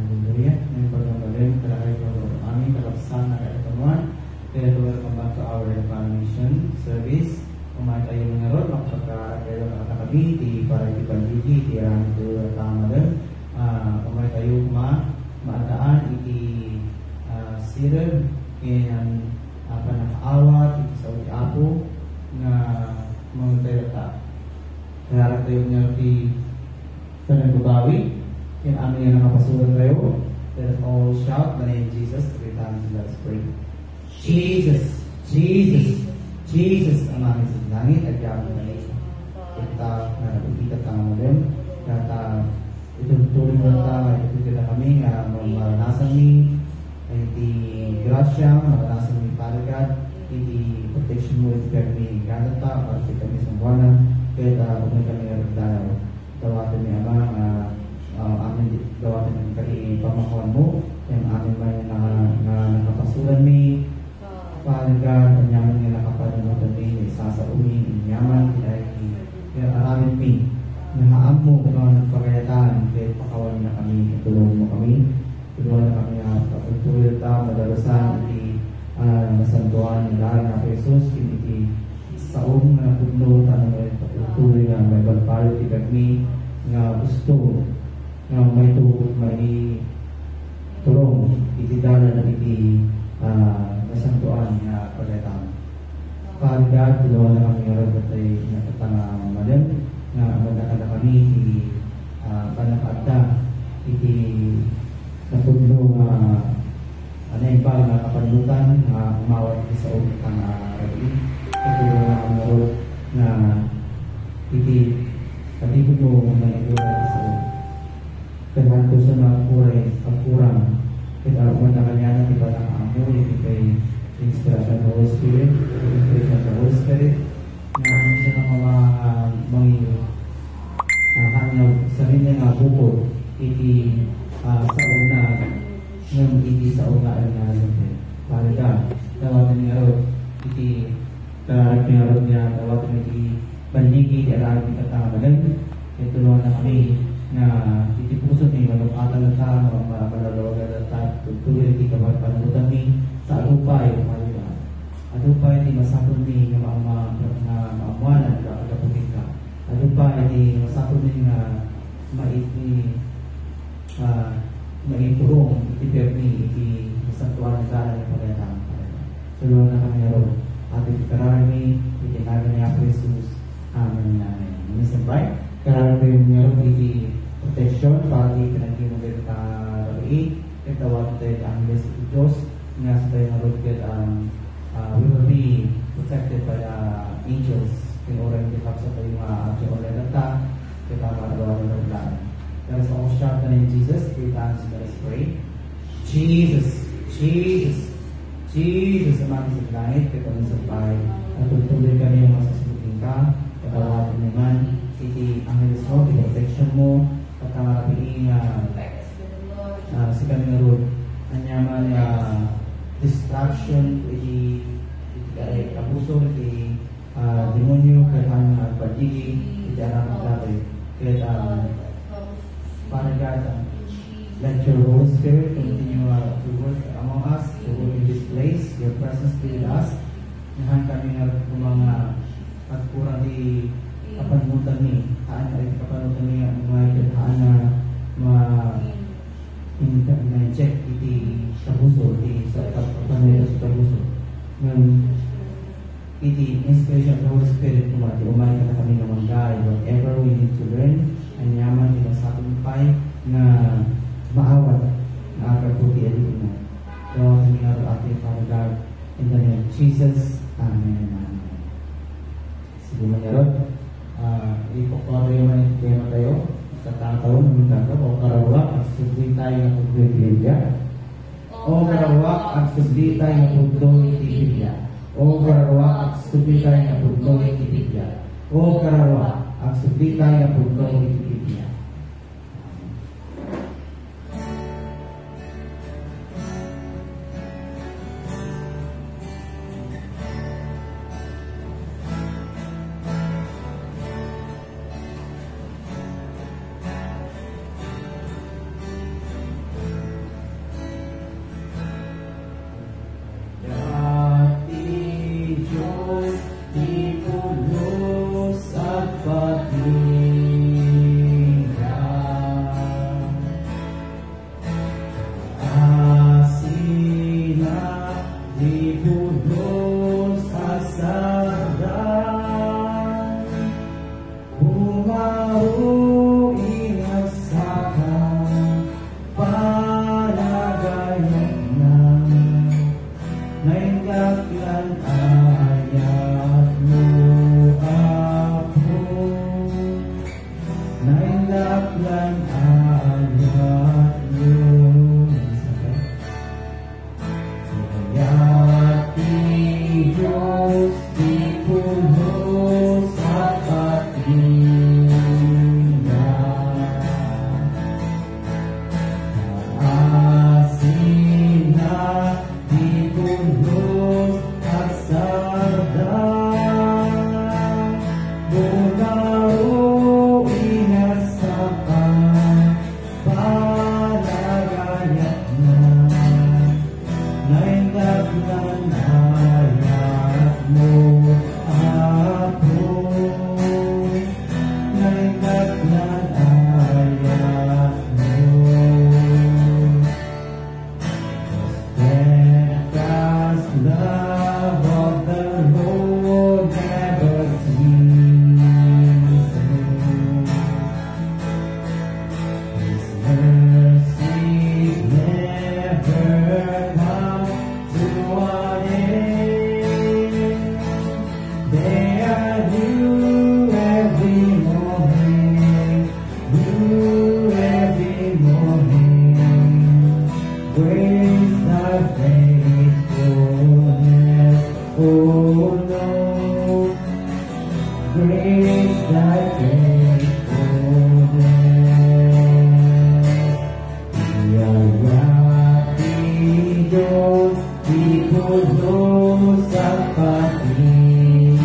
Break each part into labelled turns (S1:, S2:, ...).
S1: Hallelujah. Ngayon pagkabalin, kalahay ko aming kalapsan na kaitamuan. Kaya welcome back to our Reformation service. Kumain tayo ng rod, makapagkakayo ng katabi, di para ipagdigi, di ang ito tama din. Kumain tayo maadaan, iti sirag, and panakaawat, iti sa uliapo, na mga tayo ta. Kaya tayo niya iti panagbabawi. In amin yung nakapasulan tayo. Let us all shout the name of Jesus 3 times and let us pray. Jesus, Jesus, Jesus, ang aming sa langit at yaman na ito. Kita na nakikita tayo mo din. Kata itutuloy mo tayo, itutuloy na kami nga maranasan ni iti grasya, maranasan ni Father God, iti protection mo iti kami ganata, para iti kami sumbuanan, kaya umay kami nagdalaw. Tawatin ni Ama, amin gawatin ng kali pamakuan mo, yung amin may nakapasulan mi, Father God, ang yaman nga nakapanamutan mi, isasaumi, inyaman, kaya aramin mi, nahaan mo kung ano nagpagayatan, kaya pakawan na kami, tulungan mo kami na kami pagtuloy ta, madalasan, iti nasantuan, lahat na Jesus, iti saong na puno, tanong ay pagtuloy na may balpalo, iti kami, nga gusto, nga may tulong itidala na iti nasantuan nga pagayatan. Father God, tulungan na kami nga rin ay natatanga malim nga magkakala kami iti panakadda iti napudlo nga anay pa nga kapanlutan nga umawat iti sa ulit ang rabi. Tulungan na kami rin nga iti katipod mo nga igulat sa ulit. Kailangan ko sa mga pagkurang. Kita umanda kanya na iba ng amo, iti kay inspiration ng Holy Spirit, inspiration ng Holy Spirit, na isa ng mga hanyag sarili nga bukod, iti sa una, ng iti sa una ang nalang. Para ka, tawagan niya ro, iti pinarod niya, tawagan iti bandigi, iti alam iti katamalan, itulungan na kami, na itipuso ni malukatan na ta, malalawagan na ta, tutuloy iti kapanutan ni sa alupay, alupay iti masapon ni nga maamuanan ka, agaputin ka. Alupay iti masapon ni nga maipurong, iti permi, iti masantuan ng dala ng pagkatang. Tulungan na kami na ron. At iti karami, iti namin ni Apo Jesus. Amen. Amen. Minsan ba? Karami niya ron iti protection para di pinagin mo kayo ka-rabi, itawag tayo ang Diyos ito Diyos, nga sa tayo nalugkid we will be protected by the angels in order to have sa tayo mga action or lalata, kita makagawa ng naglaan. Let us all shout the name of Jesus 3 times and let us pray. Jesus, Jesus, Jesus, ang aming sa langit, kita mo sa bahay, at tutuloy kami yung masasulitin ka, katawagin naman, iti ang mo, iti protection mo, pagkakapiin sa kanyang road, anyaman distraction, iti kapuso, iti demonyo, kaya ang pagdigi, iti anak ng tatay. Kaya Father God, let your Holy Spirit continue to work among us, to work in this place, your presence be with us. Nahan kami nga mga pagkurang di kapanutan ni, haan ay kapanutan ni ang mga haan na check iti sa puso, iti sa kapanutan sa puso. Iti inspiration of the Holy Spirit kumati, umay ka na kami ng manggay, whatever we need to learn, ang yaman, ipasapinipay na maawat na agaputi at ito na. So, kami nga ito ating Father God, in the name of Jesus, Amen. Amen. Sige mangyarot. Ipokoro yung mga tema tayo sa tataon ng dato o karawak ang subli tayo ng pagdong Biblia o karawak ang subli tayo ng pagdong Biblia o karawak ang subli tayo ng pagdong Biblia o karawak ang subli tayo ng pagdong Biblia. nailaklan ayat mo. Yati Diyos di puno sa patingan, taasin na di puno at sardan, bumaro inasakan, palagayat na. Nailaglan ayat mo ako, nailaglan ayat mo. Steadfast love of the Lord never ceases. His mercies never come to an end. They are new every morning, new every morning. Great thy faithfulness, oh Lord, great thy faithfulness. Yayati Diyos di puno sa patingan,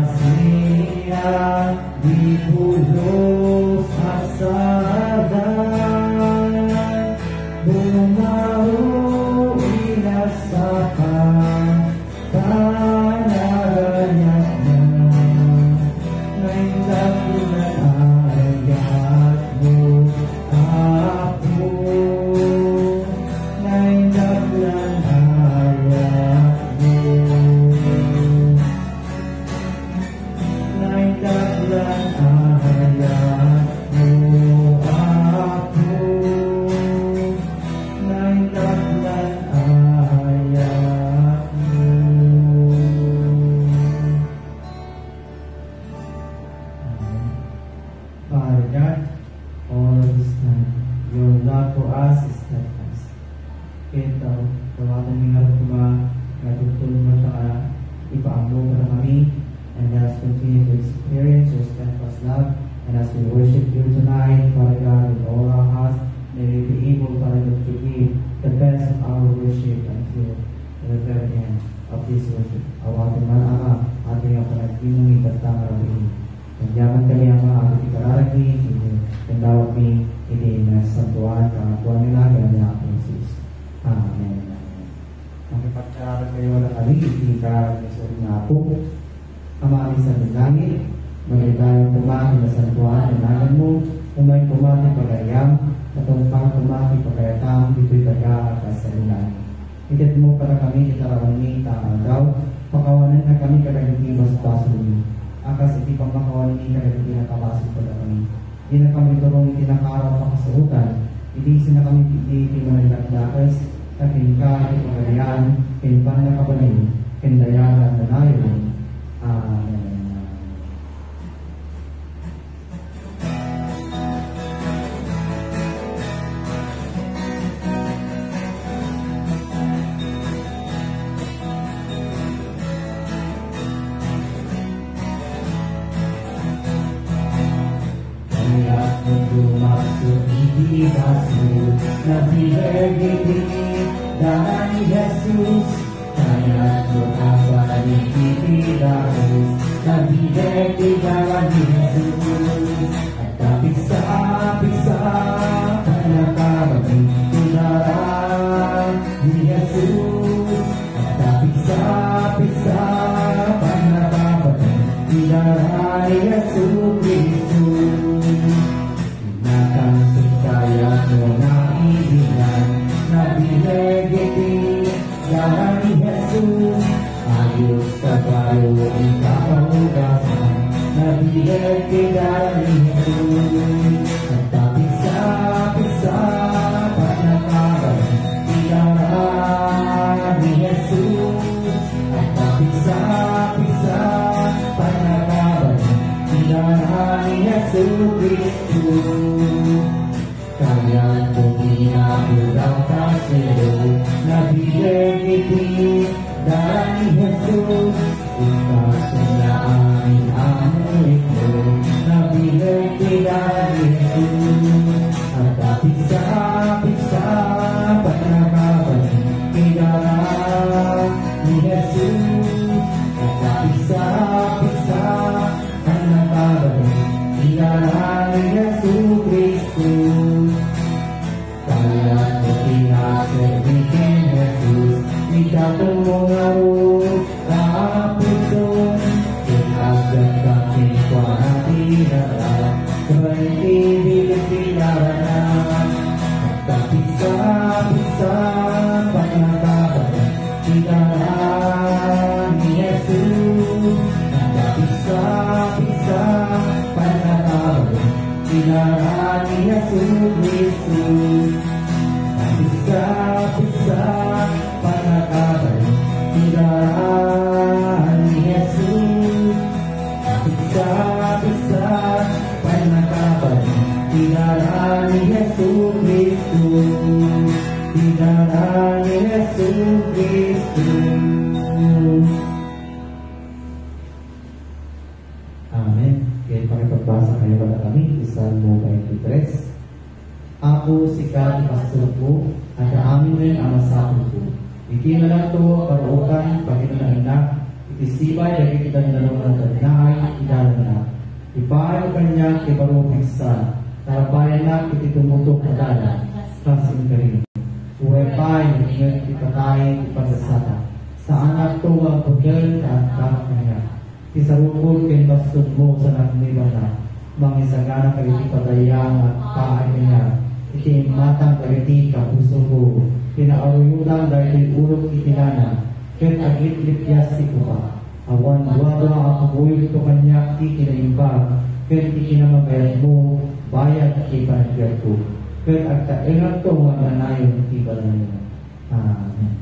S1: taasiya di puno sa sardan, bumaro inasakan, panagayat na. Nailaglan ayat mo ako, nailaglan ayat mo, nailaglan ayat mo ako, nailaglan ayat mo. Father God, all of this time, your love for us is steadfast. Ito, tawagin ng harap ko ba, natutulong mo sa ipaambo para kami, and let us continue to experience your steadfast love, and as we worship you tonight, Father God, with all our hearts, may we be able, Father God, to give the best of our worship until the very end of this worship. Awatin man Ama, ating ang panagpinong ibatang rabin. Nandiyaman kami ang mga ating ikararagi, tandawat mi, hindi na santuan, kanatuan nila, ganyan ang Jesus. Amen. Makipagkararag kayo na kami, ikararag sa nga po. Amami sa langit, magandang pumaki na santuan, nanagan mo, umay pumaki pagayam, katungpang pumaki pagayatam, dito'y taga at sa langit. Ikat mo para kami, itarawan ni taagaw, pakawanan na kami kadagitimas baso niyo. Akas iti pang makawalan ni kadagiti na kabasok pada kami. Di na kami turong itinakaraw pakasuhutan, hindi na kami iti managdakdakas, katin ka, iti pagayaan, kinpan na kabalin, kindayaran na nayon. Amen. Dan Yesus, kaya berapa dikidahus, Nabi di dalam Yesus, tak bisa penakabati udara Yesus, tak bisa penakabati udara Yesus Kristus. Nakan percaya menaibigan Nabi legiti dalam Yesus, ayo sekalu ikaw ugasan Nabi legiti dalam Yesus, tak bisa penakabati udara Yesus, tak bisa Kristo. Kaya puminabudaw kasero, nabilang iti darang ni Jesus. Ikasula amin amoy ko, nabilang iti darang ni Jesus. At apisa panakabaling iti darang ni Jesus. At apisa panakabaling iti darang ni Jesus Kristo. Kaya ko pinaserbihin Jesus, ikaw tumungawin kapuso. Kinagad kami kwa natinarap, kaya ibig pinaranan. Pisa panakabalan, ikaw ni Jesus. Pisa panakabalan, ikaw ni Jesus Kristo. Pisa panakabalan, ikaw ni Jesus. Pisa panakabalan, ikaw ni Jesus Kristo. Ikaw ni Jesus Kristo. Amen. Kaya pakipagbasa kayo pada kami di Salmo 23. Ako sikat pastor ko, at amin rin ang masakot ko. Ikinalang to parukan, pagkinananak, itisibay, daging kitang dalawang nagdagnaay, idalang na. Ipahay kanya kiparupiksa, tarabayan na kititumutok kadala, kasing karin. Uwepay, naging ipatayin, ipasasata. Sa anak to ang pagkil at kakakanya. Isarukod kay pastor mo sa nagniba na, mangisagana kariti patayang at pahay niya. Iti matang kariti kapuso ko, pinaaruyudan dahil urok itinana, ket agit lipyas si kupa. Awan wala ang paguyod to kanya itinaimbag, ket itinamagayat mo, bayad ipanagayat ko. Ket agtaingat to nga nanayon ibalan niya. Amen.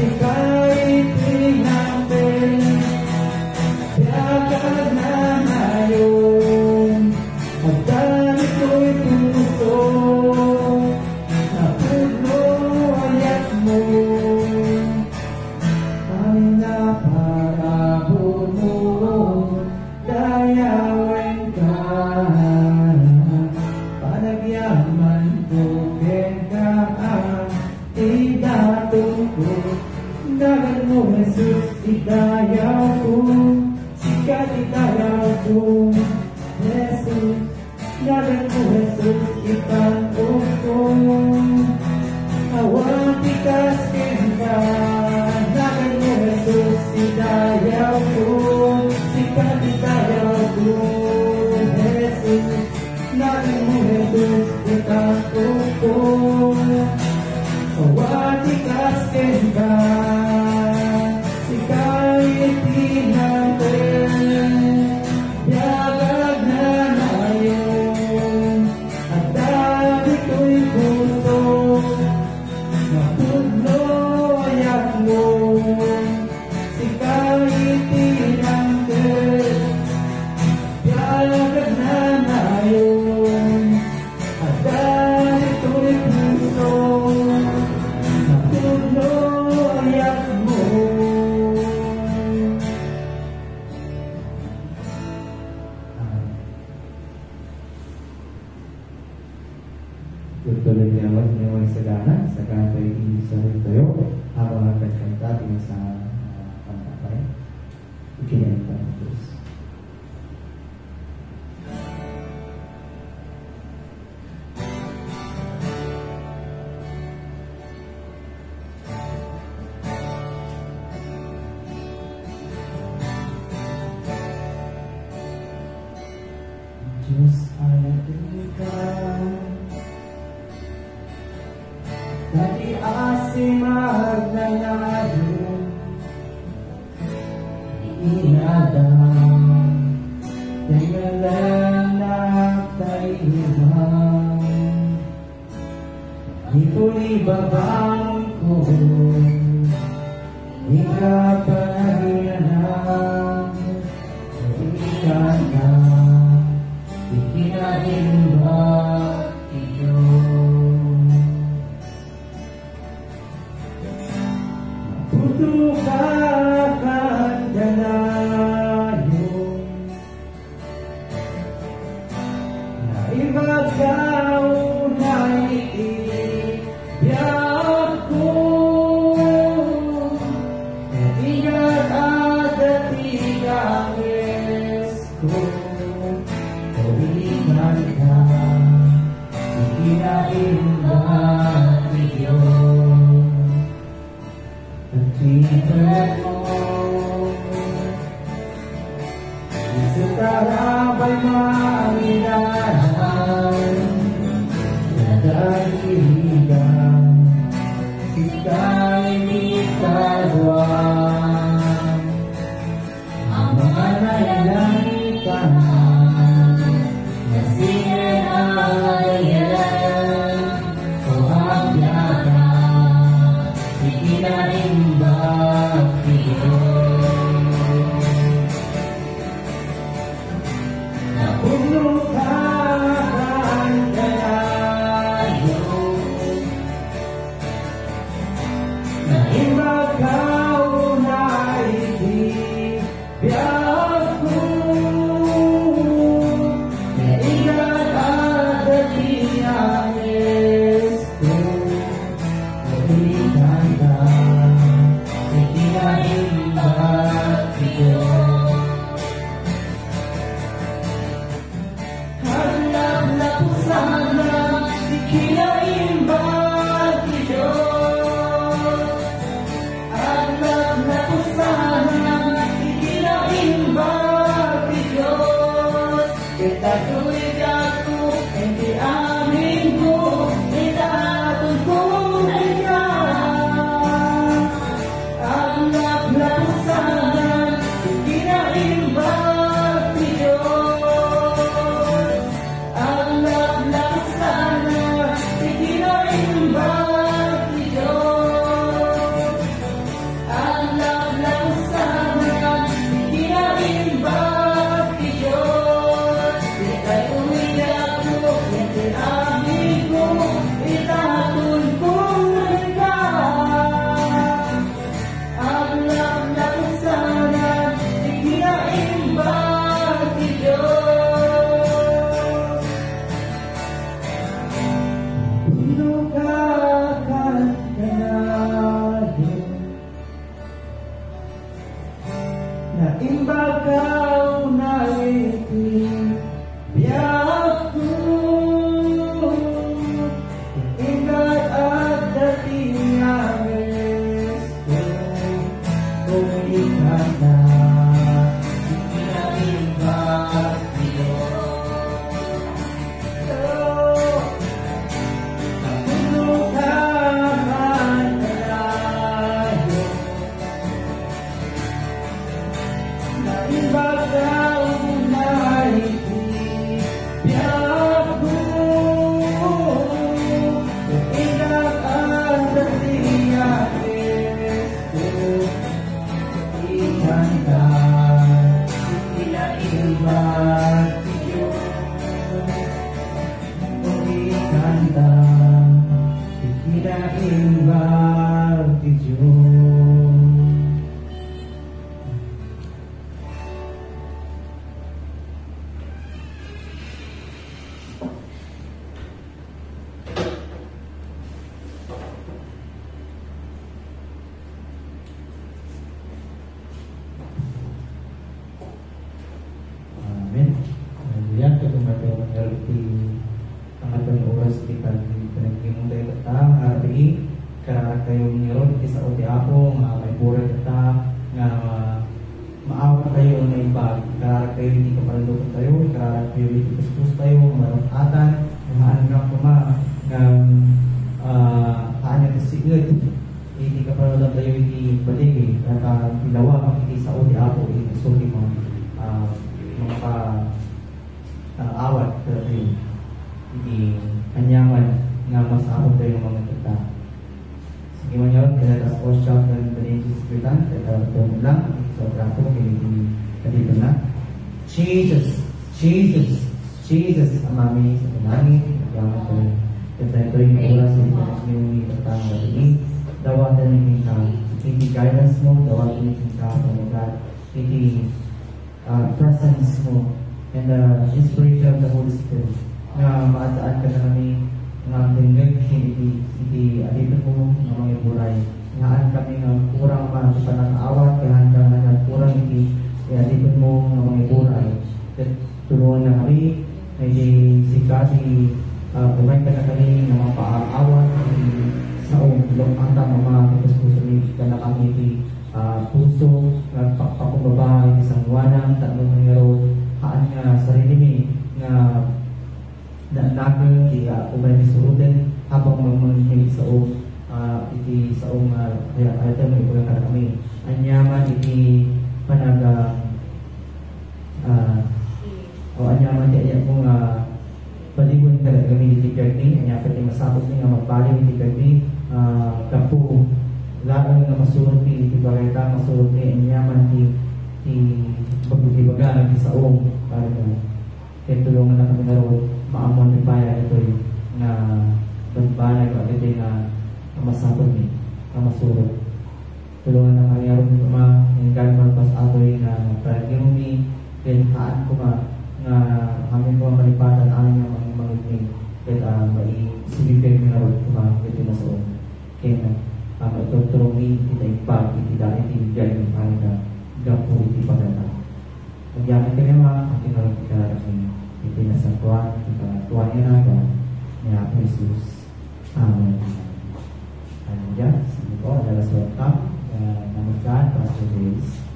S1: Sikay Jesus, ikayaw ko, sikat ikayaw ko, Jesus, ngalan mo Jesus, ipangkong ko, awang pikas ka, ngalan mo Jesus, ikayaw ko, sikat ikayaw ko, Jesus, ngalan mo Jesus, ipangkong ko, awang pikas ka, sikay itinantin, yagag na ngayon, at dami ko'y puso, mapudlo ayak mo, sikay itinantin, yagag na ngayon, at dami ko'y puso, mapudlo ayak mo. Tuloy niya ang sagana sa kantay sa tayo habang nagkakanta din sa kantay. Ikinanta ng Diyos. Diyos ay ikaw, dati asimag na nayon, inadam, tingalan na tayo, ito'y babang ko, ikapanahirap, ikan na, ikinahimbag iyo. Putukakan ka nayo, na ibagaw na iiyak ko, na ingat at atigang esko, kawinan ka, ikinahimbag iyo. Twitter mo, isetarabay maanginahan, nadaligan, sikay ikalwan, ang mga nailangitan, nasinayan, o ang yaga, ikinahimbag iyo. Napulukan ka nayo, na ibagaw na ibibiyag ko, na ingat at atiang esko, kawinan ka, ikinahimbag iyo. Hanap na po sana, ikinahimbag iyo. Hanap na po sana, ikinahimbag iyo. Itatuloy ako, hindi amin ko, itatun ko ikaw. Hanap na po sana, ikinahimbag iyo. Hanap na po sana, ikinahimbag iyo. Hanap na po sana, ikinahimbag iyo. Ika'y umiyak ko, hindi amin ko, itatun ko ikaw. Hanap na po sana, ikinahimbag iyo. Punukakan ka nayo, bakaw na itin biyak ko ikat at dating agres ko kung ikat na ikinalibat niyo Jesus, amami sa pinangin, nagyaman ko rin. Ito yung oras na ito yung itatang natin. Dawatan yung ka, hindi guidance mo, dawatan yung ka, pamagat, hindi presence mo, and the inspiration of the Holy Spirit. Nga maataan ka na kami, nga tingag, hindi alipin mo, nga mga buray. Ngahan kami nga kurang mga panang-awat, ngahan kami nga kurang hindi alipin mo, nga mga buray. Tulungan na kami, hindi sikati buhay ka na kami ng mga paaawat sa ang tamang mga puso ni ka na kami di puso nagpapakumbaba isang wanang tatlong ngero haan nga sarili mi nga nagnagin di umay misuruden habang magmangin sa iti sa kaya ito may buhay ka na kami anyaman iti panaga o anyaman di ayan kung baligon ka na kami di Tigarni anya pati masabot niya magbaliw di Tigarni kapo laang na masurot ni di Bareta masurot ni anyaman di pagbudibaga di saong para kaya tulungan na kami na ro maamon ni Paya ito na bagbanag at ito na masabot ni na masurot tulungan na kami ro yung gano'n pas atoy na parang ni haan ko nga kami ko malipatan amin ang mga magiging at maisibigay na rin kumakit na sa kaya na matutulong ni kita ipag itidari tinigay ng kanya gapo iti pagkata nagyamit ka naman aking nalang ikararasin iti nasa tuwan niya naga ni Apo Jesus Amen. Ayan dyan sige po adalas welcome namagkaan Pastor Days.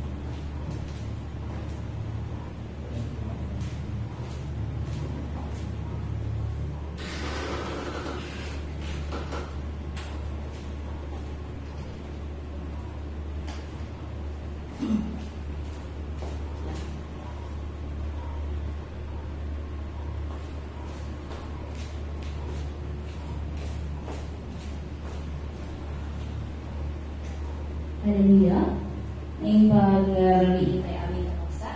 S2: Hallelujah. Ngayong pag-ramiin ay aming nakaksa.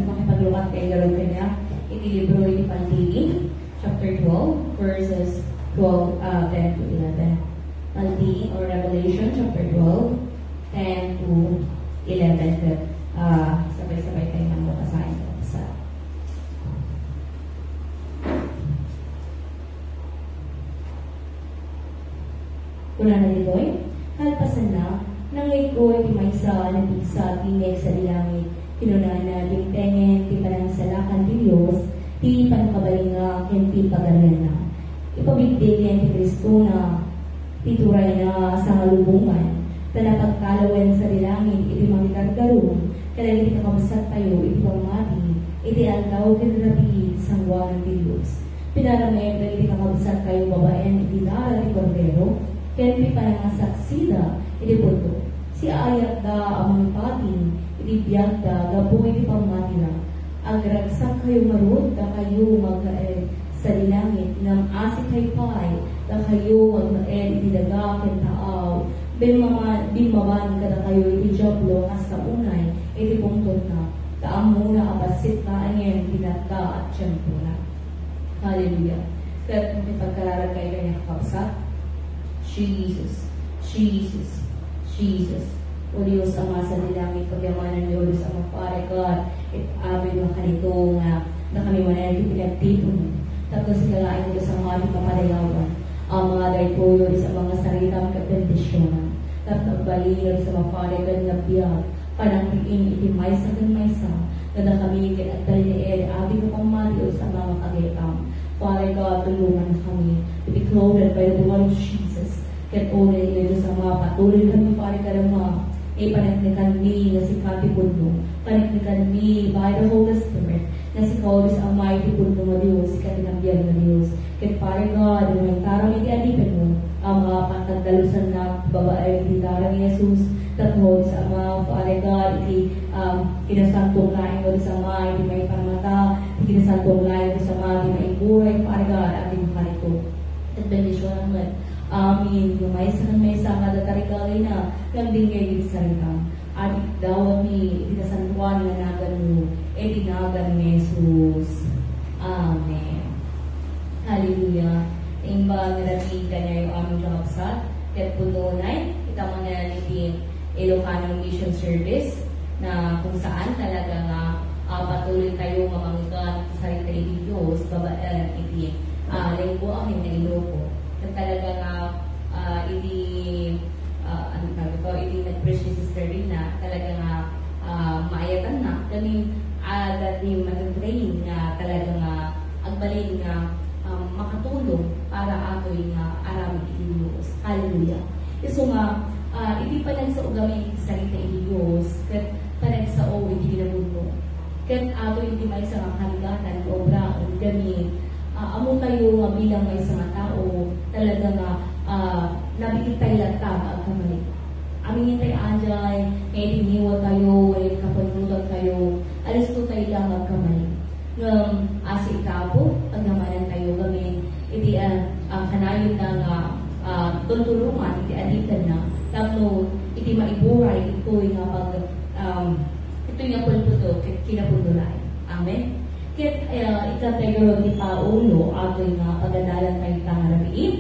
S2: Makipaglukat kay Lord kanya. Iti libro iti Pantingin, chapter 12, verses 10 to 11. Pantingin or Revelation, chapter 12, 10 to 11. Sabay-sabay tayo nang makasahin sa una na dito'y halpasan na Nangay ko, iti maysa, nabigsa, tinig sa dilangit, pinunana, bingtengen, ti panangsalakan ti Diyos, ti panakabalinga, ken ti pagarian na. Ipabigdig yan ti Kristo na tituray na sa malubungan, tanapagkalawan sa dilangit, iti magikargarong, kaya iti kakabasat tayo, iti pamati, iti aldaw, kinarabi, sangwangan ti Diyos. Pinaramay, iti kakabasat tayo, babaen, iti dara, iti kordero, kaya iti panangasaksida, iti puto. Si ayat da amang pating, iti biyag da, gapo iti pamati na. Agragsak kayo marod, da kayo mag-aed sa dilangit, ng asik kayo pay, da kayo mag-aed iti daga, kentaaw, bimaman kada kayo iti jablo, as kaunay, iti pungtot na, taang muna apasit na anyan, pinagka at tiyempo na. Hallelujah. Kaya kung ipagkalaran kayo kanya kakapsat, Jesus, Jesus, Jesus. O Diyos, Ama sa dilangit, pagyamanan Diyos, Ama Pare God, amin mo kanito nga, na kami manayang pinagtito mo. Tapos kalain mo sa mga ating kapadayawan, ang mga dahil Diyos, sa mga salitang kapendisyonan. Tapos baliyan sa mga Pare God nga biyag, parang iti maysa kan maysa, kada kami at taliniid, amin mo pang Diyos, ang mga kagayam. Father God, tulungan kami to be clothed by the blood of Jesus. Kaya po na Diyos ang mga patuloy kami, Father God, panagnikan mi na si Katipod mo, panagnikan mi by the Holy Spirit, na si Kaulis ang mighty pud mo Diyos, katinambyan na Diyos. Kaya Father God, ang tarang iti adipan mo, ang mga pagkagalusan na babae, iti tarang ni Jesus, tatod sa mga Father God, iti kinasantong laing mo sa mga, iti may pamata, iti kinasantong laing mo sa mga, iti may buhay, Father God, ating makarito. At bendisyon naman. Amin. Yung may isang nadatarikali na ng dingay di sarita. At daw ni itasantuan na nagan mo, dinagan ni Jesus. Amen. Hallelujah. Imba nalagig ka niya yung aming kakapsat. Kaya pununay, kita mo na niti Ilocano Mission Service na kung saan talaga nga patuloy tayo mamanggan sa sarita ni Diyos, babaan iti linggo ang Iloco. Na talaga nga hindi nag-preach ni Sister Rina, talaga nga maayatan na kami dati mag-train nga talaga nga agbalin nga makatulong para ato'y nga aramid Diyos. Hallelujah. So nga, hindi pa lang sa ugamay salita ni Diyos, kat parang sa o hindi nabuno. Kat ato'y hindi may sa kaligatan, obra, gami, amo tayo nga bilang may isang tao, talaga nga nabigit tayo latag ang kamali. Aming tayo anjay, ngayon iniwa tayo, ngayon kapanutan tayo, alas to tayo lang ang kamali. Ngam asa itapo, pagamanan tayo gamin, iti kanayon na nga tuntulungan, iti aditan na, tapno iti maiburay, ito'y nga pag ito'y nga pulputo, kinapunduray. Amen? Kaya ikatayro ni Paulo, ato'y nga pagadalan tayo tangarabiin,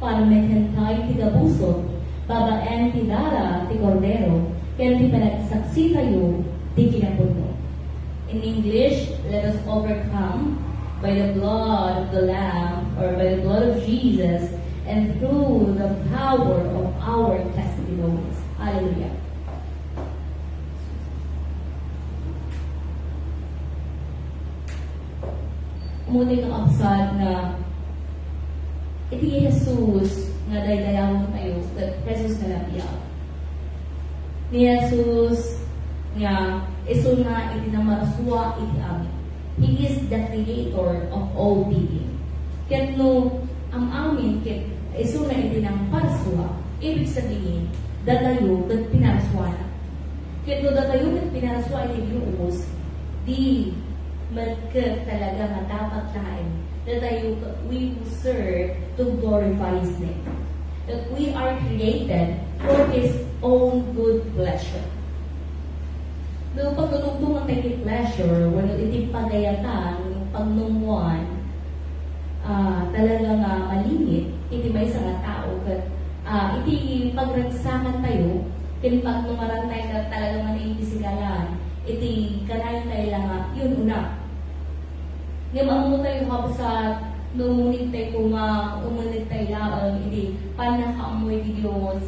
S2: para meken tayo tigabusot, babaan ti dara, ti kordero, kaya ti panagsaksi tayo, ti kinapuno. In English, let us overcome by the blood of the Lamb, or by the blood of Jesus, and through the power of our testimonies. Hallelujah. Muna ng absad na iti Jesus nga daydayaw tayo, Jesus na labiyaw. Ni Jesus nga iso na iti na maraswa iti amin. He is the creator of all being. Kaya no, ang amin, iso na iti ng paraswa, ibig sabihin, datayo at pinaraswa na. Kaya no, datayo at pinaraswa iti Diyos, di magkat talaga matapat lain that we serve to glorify His name. That we are created for His own good pleasure. No, pagtutugtong ang tayo pleasure, wala iti pagayatan, yung pagnumuan, talaga nga malimit, iti may isang tao, iti pagragsakan tayo, iti pagnumaran tayo na talaga maniintisigalan, iti kanayon tayo lang yun una. Ngayon, mo tayo kapasat, nungunit tayo umunit tayo lang, hindi, panakaamoy di Diyos,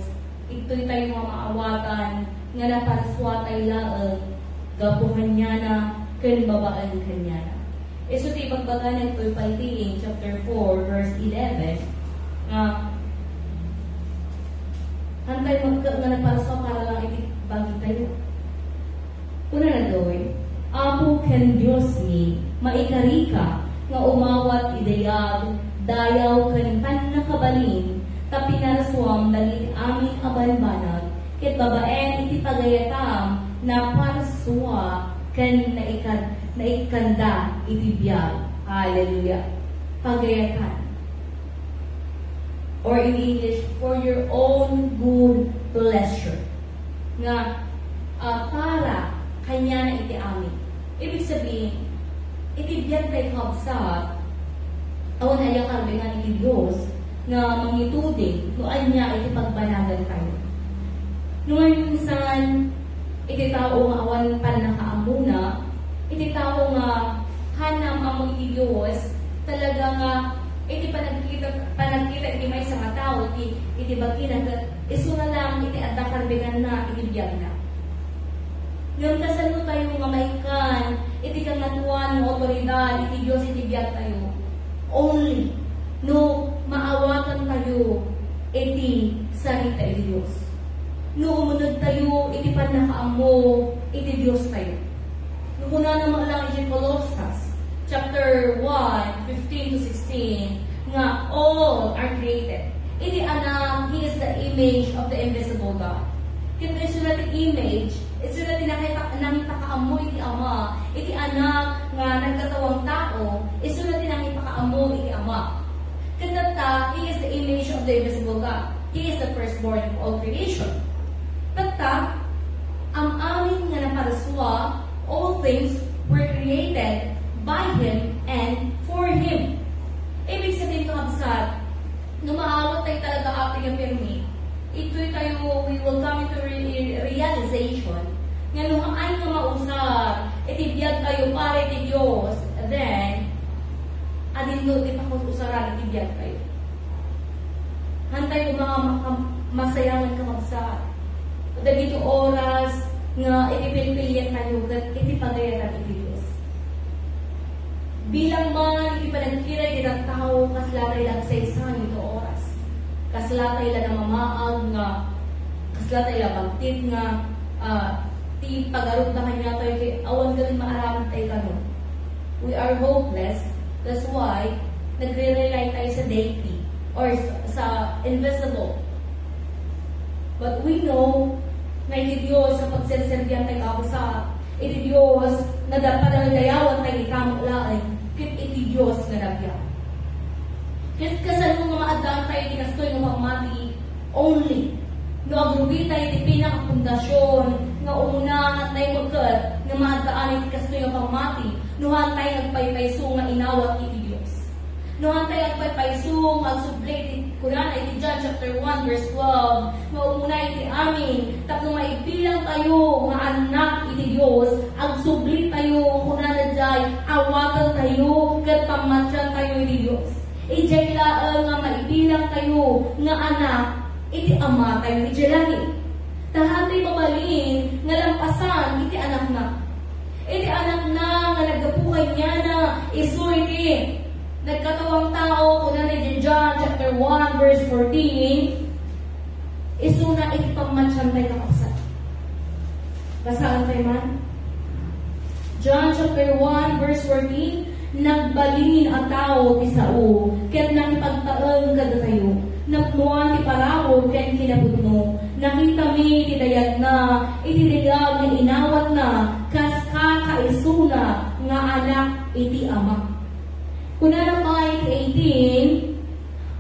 S2: ito'y tayo mga maawatan, nga naparaswa tayo laang, gapuhan niya na, kan babaan kanya na. So, di pagbaganan ito'y paltiin, chapter 4, verse 11, hantay nga naparaswa para lang bagi tayo. Una na doy, Apo ken Diyos ni, maikari ka, nga umawat idayag, dayaw ken panakabalin, tapinaraswam dagiti aming abanbanag, ket babaen iti pagayatam, na paraswa ken naikanda iti biyag. Hallelujah. Pagayatan. Or in English, for your own good pleasure. Nga, para kanya na iti amin. Ibig sabihin, iti biyag tayo kabsat, awan ayaw kami nga iti Diyos, nga mangituding, noan niya iti pagbanagan tayo. Noon minsan, iti tao nga awan pan nakaamuna, iti tao nga hanam among iti Diyos, talaga nga, iti panagkita iti may sa tao, iti bagina, iso na lang, iti adakarbingan na, iti biyag na. Ngayon kasano tayo nga maikan, iti kang natuan ng otoridad, iti Diyos, iti biyag tayo. Only, no maawatan tayo, iti sarita iti Diyos. No umunod tayo, iti panakaamo, iti Diyos tayo. No kuna naman lang iti Colossians, chapter 1, 15 to 16, nga all are created. Iti anak, He is the image of the invisible God. Kaya ito na image, ito na nakita kaamo iti ama, iti anak nga nagkatawang tao, ito na nakita kaamo iti ama. Kaya He is the image of the invisible God. He is the firstborn of all creation. Tata, ang amin nga naparaswa, all things were created by Him and for Him. Ibig sabihin ito, kabsat, nung maawat tayo talaga ating ang pirmi, ito'y tayo, we will come into realization, nga nung ay nga mausap, itibiyag tayo para iti Diyos, then, adin no, di pa kung usaran, itibiyag tayo. Hantay ko mga masayangan ka kabsat. Dagito oras, nga itipilpilian tayo, itipagayan iti Diyos. Bilang man, ipanagkiray kitang tao, kaslatay lang sa isang ito oras. Kaslatay lang na mamaag nga, kaslatay lang magtit nga, ti pagarot na kanya tayo, kay awan galing maaraman tayo kanon. We are hopeless, that's why, nagre-rely tayo sa deity, or sa invisible. But we know, na iti Diyos sa pagserserbihan tayo ako sa iti Diyos na dapat na dayawan tayo ikamulain kit iti Diyos nga nabiyang. Kit kasal mo nga maadaan tayo iti kastoy nga pamati only. No agrubi tayo iti pinakapundasyon nga umunahan tayo magkat nga maadaan iti kastoy nga pamati nuhan tayo nagpaypayso nga inawat iti Diyos. Nuhan tayo nagpaypayso nga sublet Kurana iti John chapter 1 verse 12 maumuna iti amin tapno maibilang tayo nga anak iti Diyos ag sublit tayo kunana jay awatan tayo ket pamatyan tayo iti Diyos ijay laeng nga maibilang tayo nga anak iti ama tayo iti langit tahatay mabalin nga lampasan iti anak na nga naggapukan niya na isu iti nagkatawang tao, kuna na John chapter 1 verse 14, isuna ipagmansyan tayo kakapsat. Basaan tayo man? John chapter 1 verse 14, nagbalin ang tao ti sao, kaya't nakipagtaeng kada tayo, napnuan ti parabol kaya't kinabudno, nakita mi ti dayag na, itidayag na inawat na, kas kakaisuna, nga anak iti ama. Kunana pa iti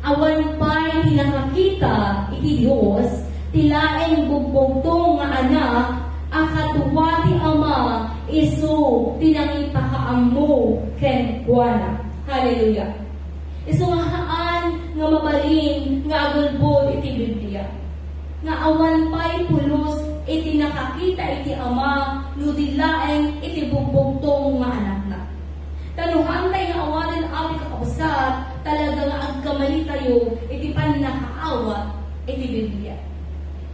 S2: 18, awan pa tinakakita iti Diyos, tilaeng bugbogtong nga anak, akatuwa ti ama, isu tinangipakaammo ken kuana. Hallelujah. Isu nga haan nga mabalin nga agulbod iti Biblia. Nga awan pa pulos iti nakakita iti ama, nudilaeng iti bugbogtong nga anak na. Tanuhan tayo nga awalan ang kakabasat, talaga nga agkamali tayo, iti pan nakaawat, iti Biblia.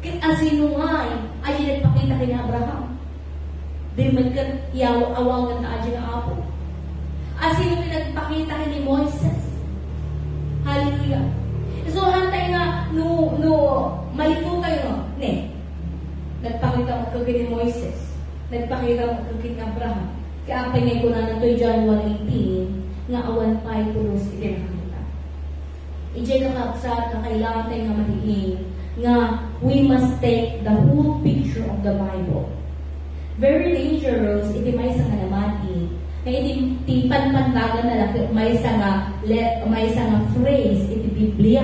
S2: Kit asino nga ay nagpakita kay Abraham. Di man ka awangan na adyo na apo. Asino nagpakita kay ni Moises. Hallelujah. So hantay nga no malito kayo no. Nagpakita mo kay ni Moises. Nagpakita mo kay Abraham. Kaya apay ko na natoy John 1:18 nga awan pa'y pulos itinakita. Ijay nakapsat na kailangan tayo nga mahiing nga we must take the whole picture of the Bible. Very dangerous iti may sa kalamati na iti panpantagan na lang may sa nga phrase iti Biblia.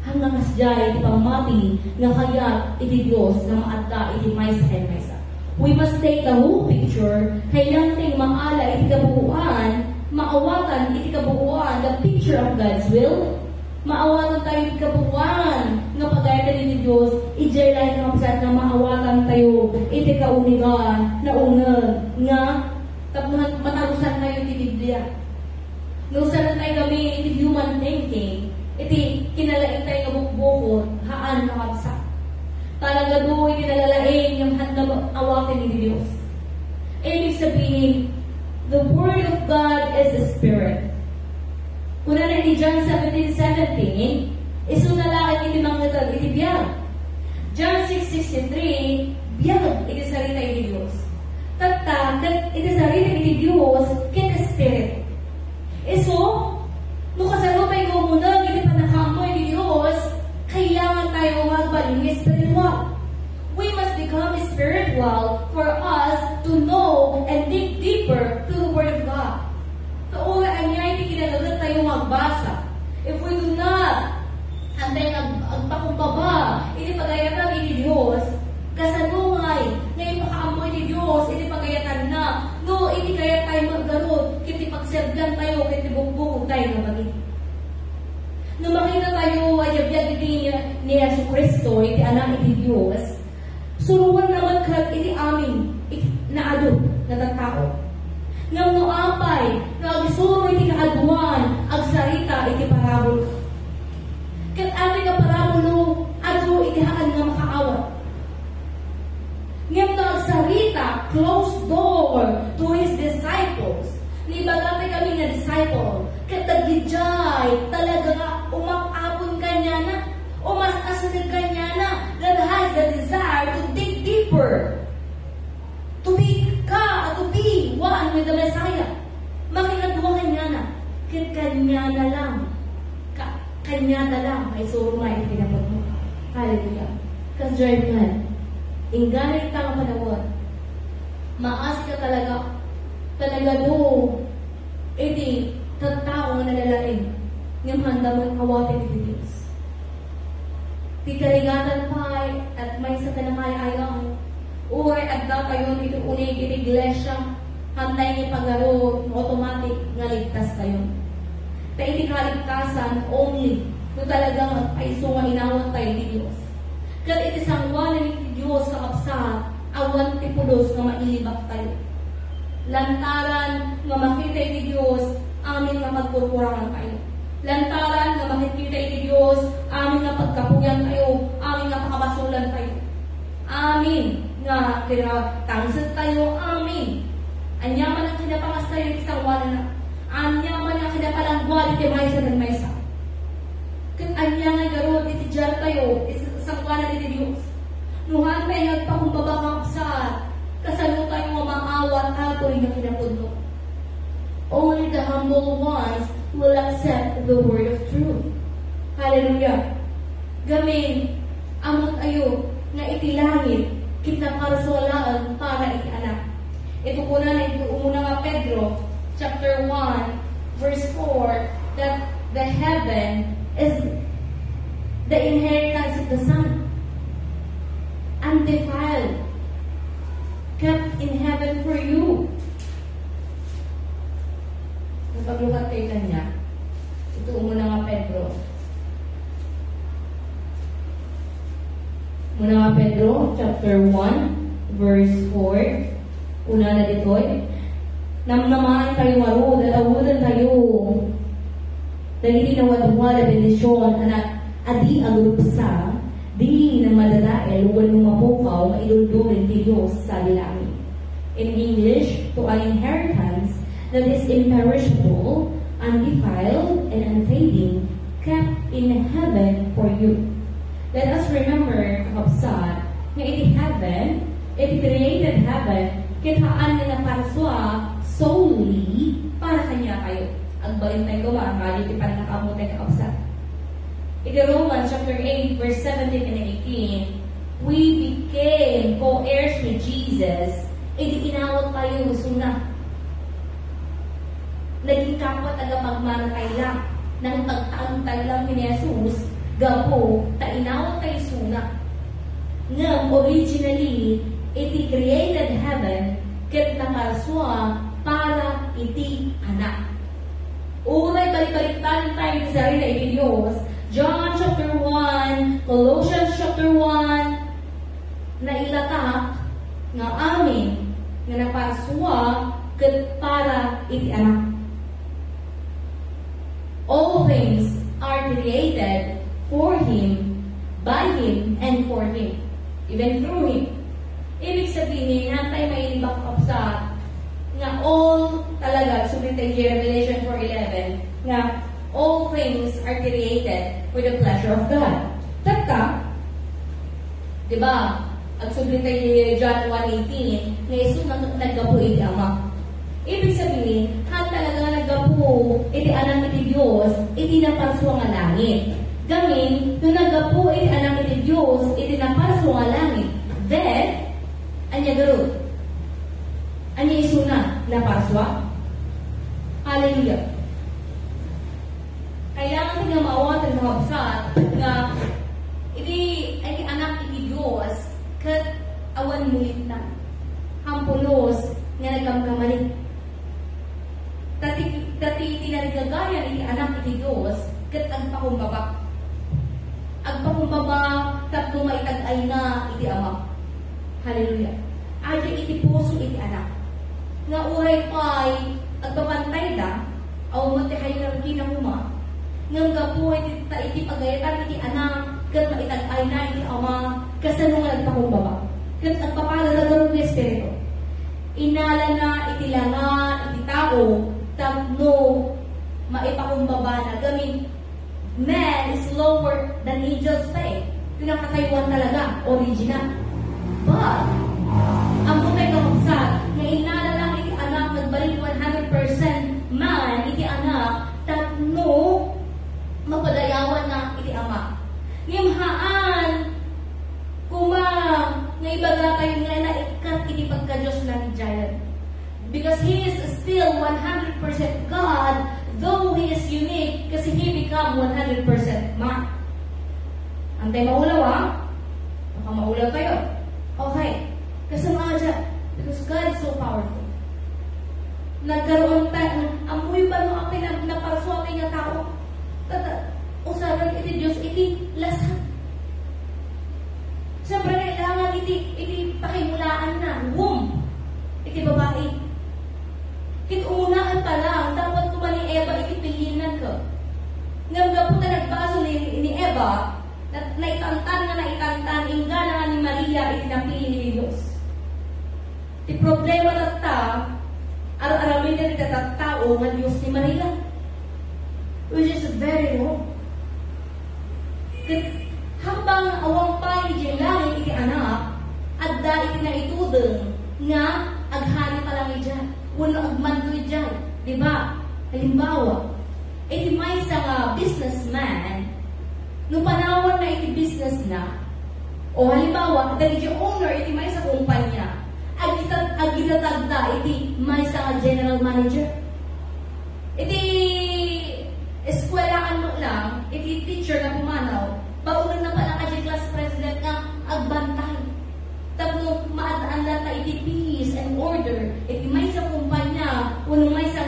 S2: Hanggang asjay iti pamati nga kaya iti Diyos na maadta iti may sa. We must take the whole picture. Kailangan tayong maala iti kabuuan, maawatan iti kabuuan, the picture of God's will. Maawatan tayo iti kabuuan nga pagayatan ni Diyos, ijay lang nga kapsat na maawatan tayo iti kaunigan na unag nga tapos matagusan tayo iti Biblia. Nung saan tayo kami iti human thinking, iti kinalain tayo nga bukbukod, haan na kapsat. Talaga doon kinalalain yung handang awatin ni Diyos. Ibig sabihin, the Word of God is the Spirit. Kuna na ni John 17:17, isunalakan iti mga iti biyag. John 6:63, biyag iti sarita iti Diyos. Tatta, iti sarita iti Diyos, kita Spirit. So, nung kasalupay ko muna, iti panakamo iti Diyos, kailangan tayo magbaling spiritual. We must become spiritual for us to know and dig deeper to the Word of God. Kaura niya hindi kinalagat tayo magbasa. If we do not hantay agpakumbaba, hindi pagayatan iti Diyos, kasanungay, ngayon pakaamoy iti Diyos, hindi pagayatan na, no, hindi kaya tayo maggarot, hindi pagseblan tayo, hindi bugbog tayo na bagay. Nung makita tayo ay yabiyag iti ni Yesu Cristo, iti anak iti Diyos, suruan naman kat iti amin, naado, natatao. Ngam no apay, nagisuro iti kaaduan, agsarita iti parabol. Kat amin nga parabolo, ado iti haan nga makaawat. Ngam no agsarita, closed door to His disciples. Nibagapay kami nga disciple, kat naglijay, talaga nga umapapon kanya na, umas-asunod kanya na, that has the desire to dig deeper. To be one with the Messiah. Makikatuwa kanya na. Kanya na lang. Kanya na lang. Ay surumay na pinapag mo. Hallelujah. Kasi drive man. Ingganay ka ang panawad. Maas ka talaga. Talaga do. Iti, tattao na nalalain. Ngam handa mo awatin iti Diyos. Tikarigatan pa at may sa tanamay-ayaw. Uray at daw kayo dito unig iti iglesia, hantay ni pagaro, automatic nga ligtas kayo. Ta iti kaligtasan only kung talagang ay sunga inawat tayo di Diyos. Kaya iti sangwanan ni Diyos kakapsa, awan ti pulos nga mailibak tayo. Lantaran nga makita iti Diyos, amin nga magpurpurangan tayo. Lantaran nga makikita iti Diyos, amin nga pagkapuyan tayo, amin nga pakabasulan tayo. Amin nga kinatangsad tayo, amin. Anyaman ang kinapangas tayo isang wala na. Anyaman ang kinapalangguan iti maysa ng maysa. Kat anyaman garot iti jar tayo isang wala iti Diyos. Nuhan tayo nagpakumbabakang sa kasalo tayo mamaawat ato yung kinapudlo. Only the humble ones will accept the word of truth. Hallelujah. Gamin, amot ayo nga iti langit, kitnakarsolaan para iti anak. Ito po na ito umuna nga Pedro, chapter 1, verse 4, that the heaven is the inheritance of the Son, undefiled, kept in heaven for you. Napaglukat kayo kanya. Ito umuna nga Pedro. Muna nga Pedro, chapter 1, verse 4. Una na dito, namnamahan tayo marud at awudan tayo. Dahil hindi nawadwa na bendisyon, anak, adi agrup sa, Di na madadael when mapukaw maiduldugan ti Diyos sa langit. In English, to an inheritance that is imperishable, undefiled, and unfading, kept in heaven for you. Let us remember, kakabsat, nga iti heaven, iti created heaven, kitaan na naparswa solely para kanya kayo. Ang balintay ko ba, ang kayo ipan nakamutay kakabsat. Iti Romans chapter 8, verse 17 and 18, we became co-heirs with Jesus. Iti inawat tayo suna. Naging kapwa taga pagmarakay lang ng pagtaantay lang ni Jesus, gapo, tainawat tayo suna. Ngam, originally, iti created heaven, ket nakarswa para iti anak. Unay balik-baliktanin tayo sa sarili na iti Diyos. John chapter 1, Colossians chapter 1, na ilatak nga amin nga naparswa ket para iti anak. All things are created for Him, by Him, and for Him. Even through Him. Ibig sabihin, hantay may ibang kapsa nga all talaga, sulit tayo Revelation 4:11, nga all things are created for the pleasure of God. Tatka, di ba? Ang sulit tayo John 1:18, nga iso naggapo iti Ama. Ibig sabihin, han talaga naggapo iti anak iti Diyos, iti naparswa nga langit. Gamin, nung naggapo iti anak iti Diyos, iti naparswa nga langit. Then, anya garod. Anya isuna, naparswa. Hallelujah. Kailangan iti nga maawatan mga kapsat na iti anak iti Diyos kat awan mulit na. Hampulos nga nagkamkamalit. Dati tinarigagayan iti anak iti Diyos kat agpakumbaba. Agpakumbaba tapno maitag-ay na iti Ama. Hallelujah. Adi iti puso iti anak. Nga uray pa'y agpapantay da, aw mo ti kayo na kinahuma. Nga gapo iti pagayatan iti anak kat maitag-ay na iti Ama kasano nga agpakumbaba. Kat agpapalalagarong ni Espiritu. Inala na iti langa iti tao tapno maipakumbaba na gamin. Man is lower than angels pa eh. Pinakatayuan talaga, original. But, ang putay kapagsak, na inala lang iti anak, nagbalik 100% man, iti anak, tapno, mapadayawan na iti Ama. Ngimhaan, nga ibaga tayo nga na ikat iti pagka-Diyos na ni Giant. Because He is still 100% God, though He is unique, kasi He become 100% man. Antay maulaw ha? Baka maulaw tayo. Okay. Kasi mga dyan, because God is so powerful. Nagkaroon tayo, amoy ba no ang naparswapay nga tao? Usaran iti Diyos, iti lasat. Siyempre, kailangan iti pakimulaan na, womb. Iti babae. Kit umunaan pa lang, dapat kuma ni Eva, iti pilinan ka. Ngam po na nagbaso ni Eva, naitantan, ingga na ni Maria, iti napili ni Diyos. Iti problema na ta, araw-arawin na iti tao, nga Diyos ni Maria. Which is very wrong. Kit, habang awang pa iti langit iti anak, adda iti na itudeng, nga aghani pa lang iti wala agmandoy dyan. Diba? Halimbawa, iti may isang businessman, nung panahon na iti business na, o halimbawa, dahil iti owner, iti may isang kumpanya, agitatagda, iti may isang general manager. Iti eskwelahan mo lang, iti teacher na pumanaw, paunan na pala ka class president nga agbantay. Tapos maadaan lang na iti peace and order. Iti may isang kumpanya, unong may isang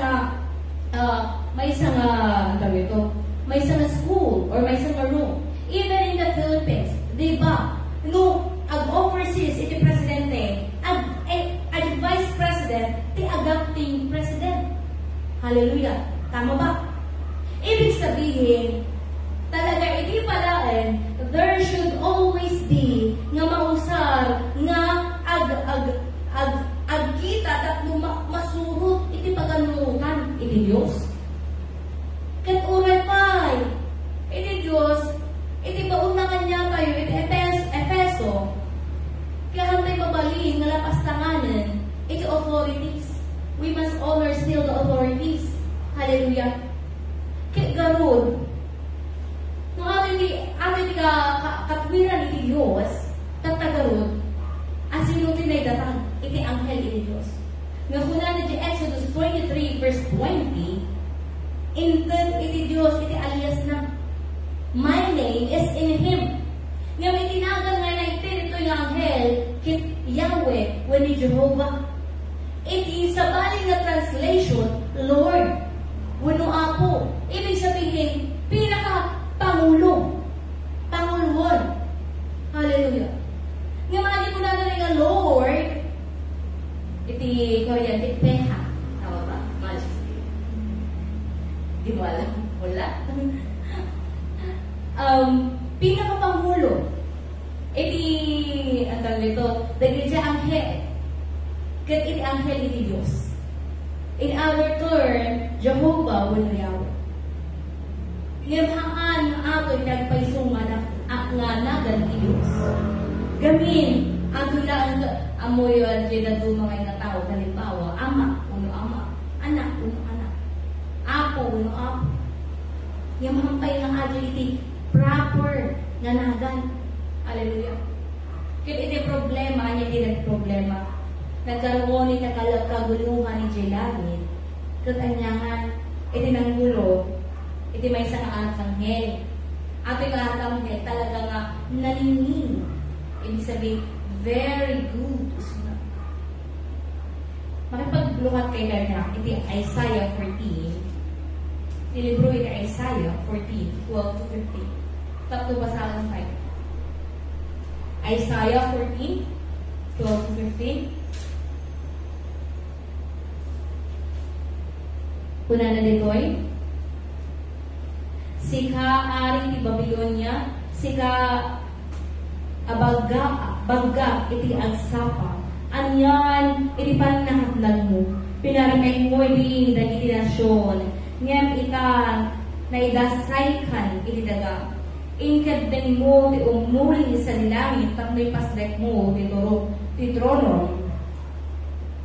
S2: school or may isang room. Even in the Philippines, di ba? No, ag-overseas, iti presidente, ag-vice president, ti ag-acting president. Hallelujah. Tama ba? Ibig sabihin, talaga iti palaen, there should always be nga mausar nga agkita at masurot iti paganunutan iti Diyos. Ket uray pay iti Diyos iti baunangan niya kayo iti Efeso kaya hantay mabalin nga lapastanganan iti authorities. We must honor still the authorities. Hallelujah. Kaya garod, nung ato di katwiran iti Diyos, tatagarod, at sino tinay datang, iti anghel iti Diyos. Nga kuna na di Exodus 23 verse 20, inted iti Diyos, iti alias na, my name is in Him. Nga may tinagan nga na ito yung anghel, kit Yahweh, when ni Jehovah. Iti sa baling na translation, Lord, wano apo. Ibig sabihin, pinaka-pangulo. Panguluan. Hallelujah. Nga mga di ko natin nga, Lord, iti Korean, iti Peha. Tama ba? Majesty. Di mo alam? Wala. Pinaka-pangulo. Iti, ang tawag ito, dahil siya anghel. Kat iti anghel iti Diyos. In our turn, Jehovah will Yahweh. Ngayaan ato nagpaisong nga nagan iti Diyos. Gamin, ato lang amoy at ginado mga tao, halimbawa, ama, uno ama, anak, uno anak, apo, uno apo. Yung mahampay ng agility, proper na nagan. Hallelujah. Kaya iti problema, niya iti problema. Nagkaroon ni kaguluhan ni Jelani, katanyangan, iti nang gulo, iti may isang anghel. Ato yung anghel talaga nga nanining. Ibig sabihin, very good. Makipaglukat kay Berna, iti Isaiah 14. Nilibro iti Isaiah 14, 12-15. Tatlo basahan tayo. Isaiah 14, 12-15. Kuna na ditoy, sika aring ti Babylonia, sika bagga iti agsapa, anyan iti panakatlag mo, pinaramay mo iti dagiti nasyon, ngem ikan na idasaykan iti daga, inkadeng mo ti umuli sa nilangit, tapno'y pasdek mo ti trono,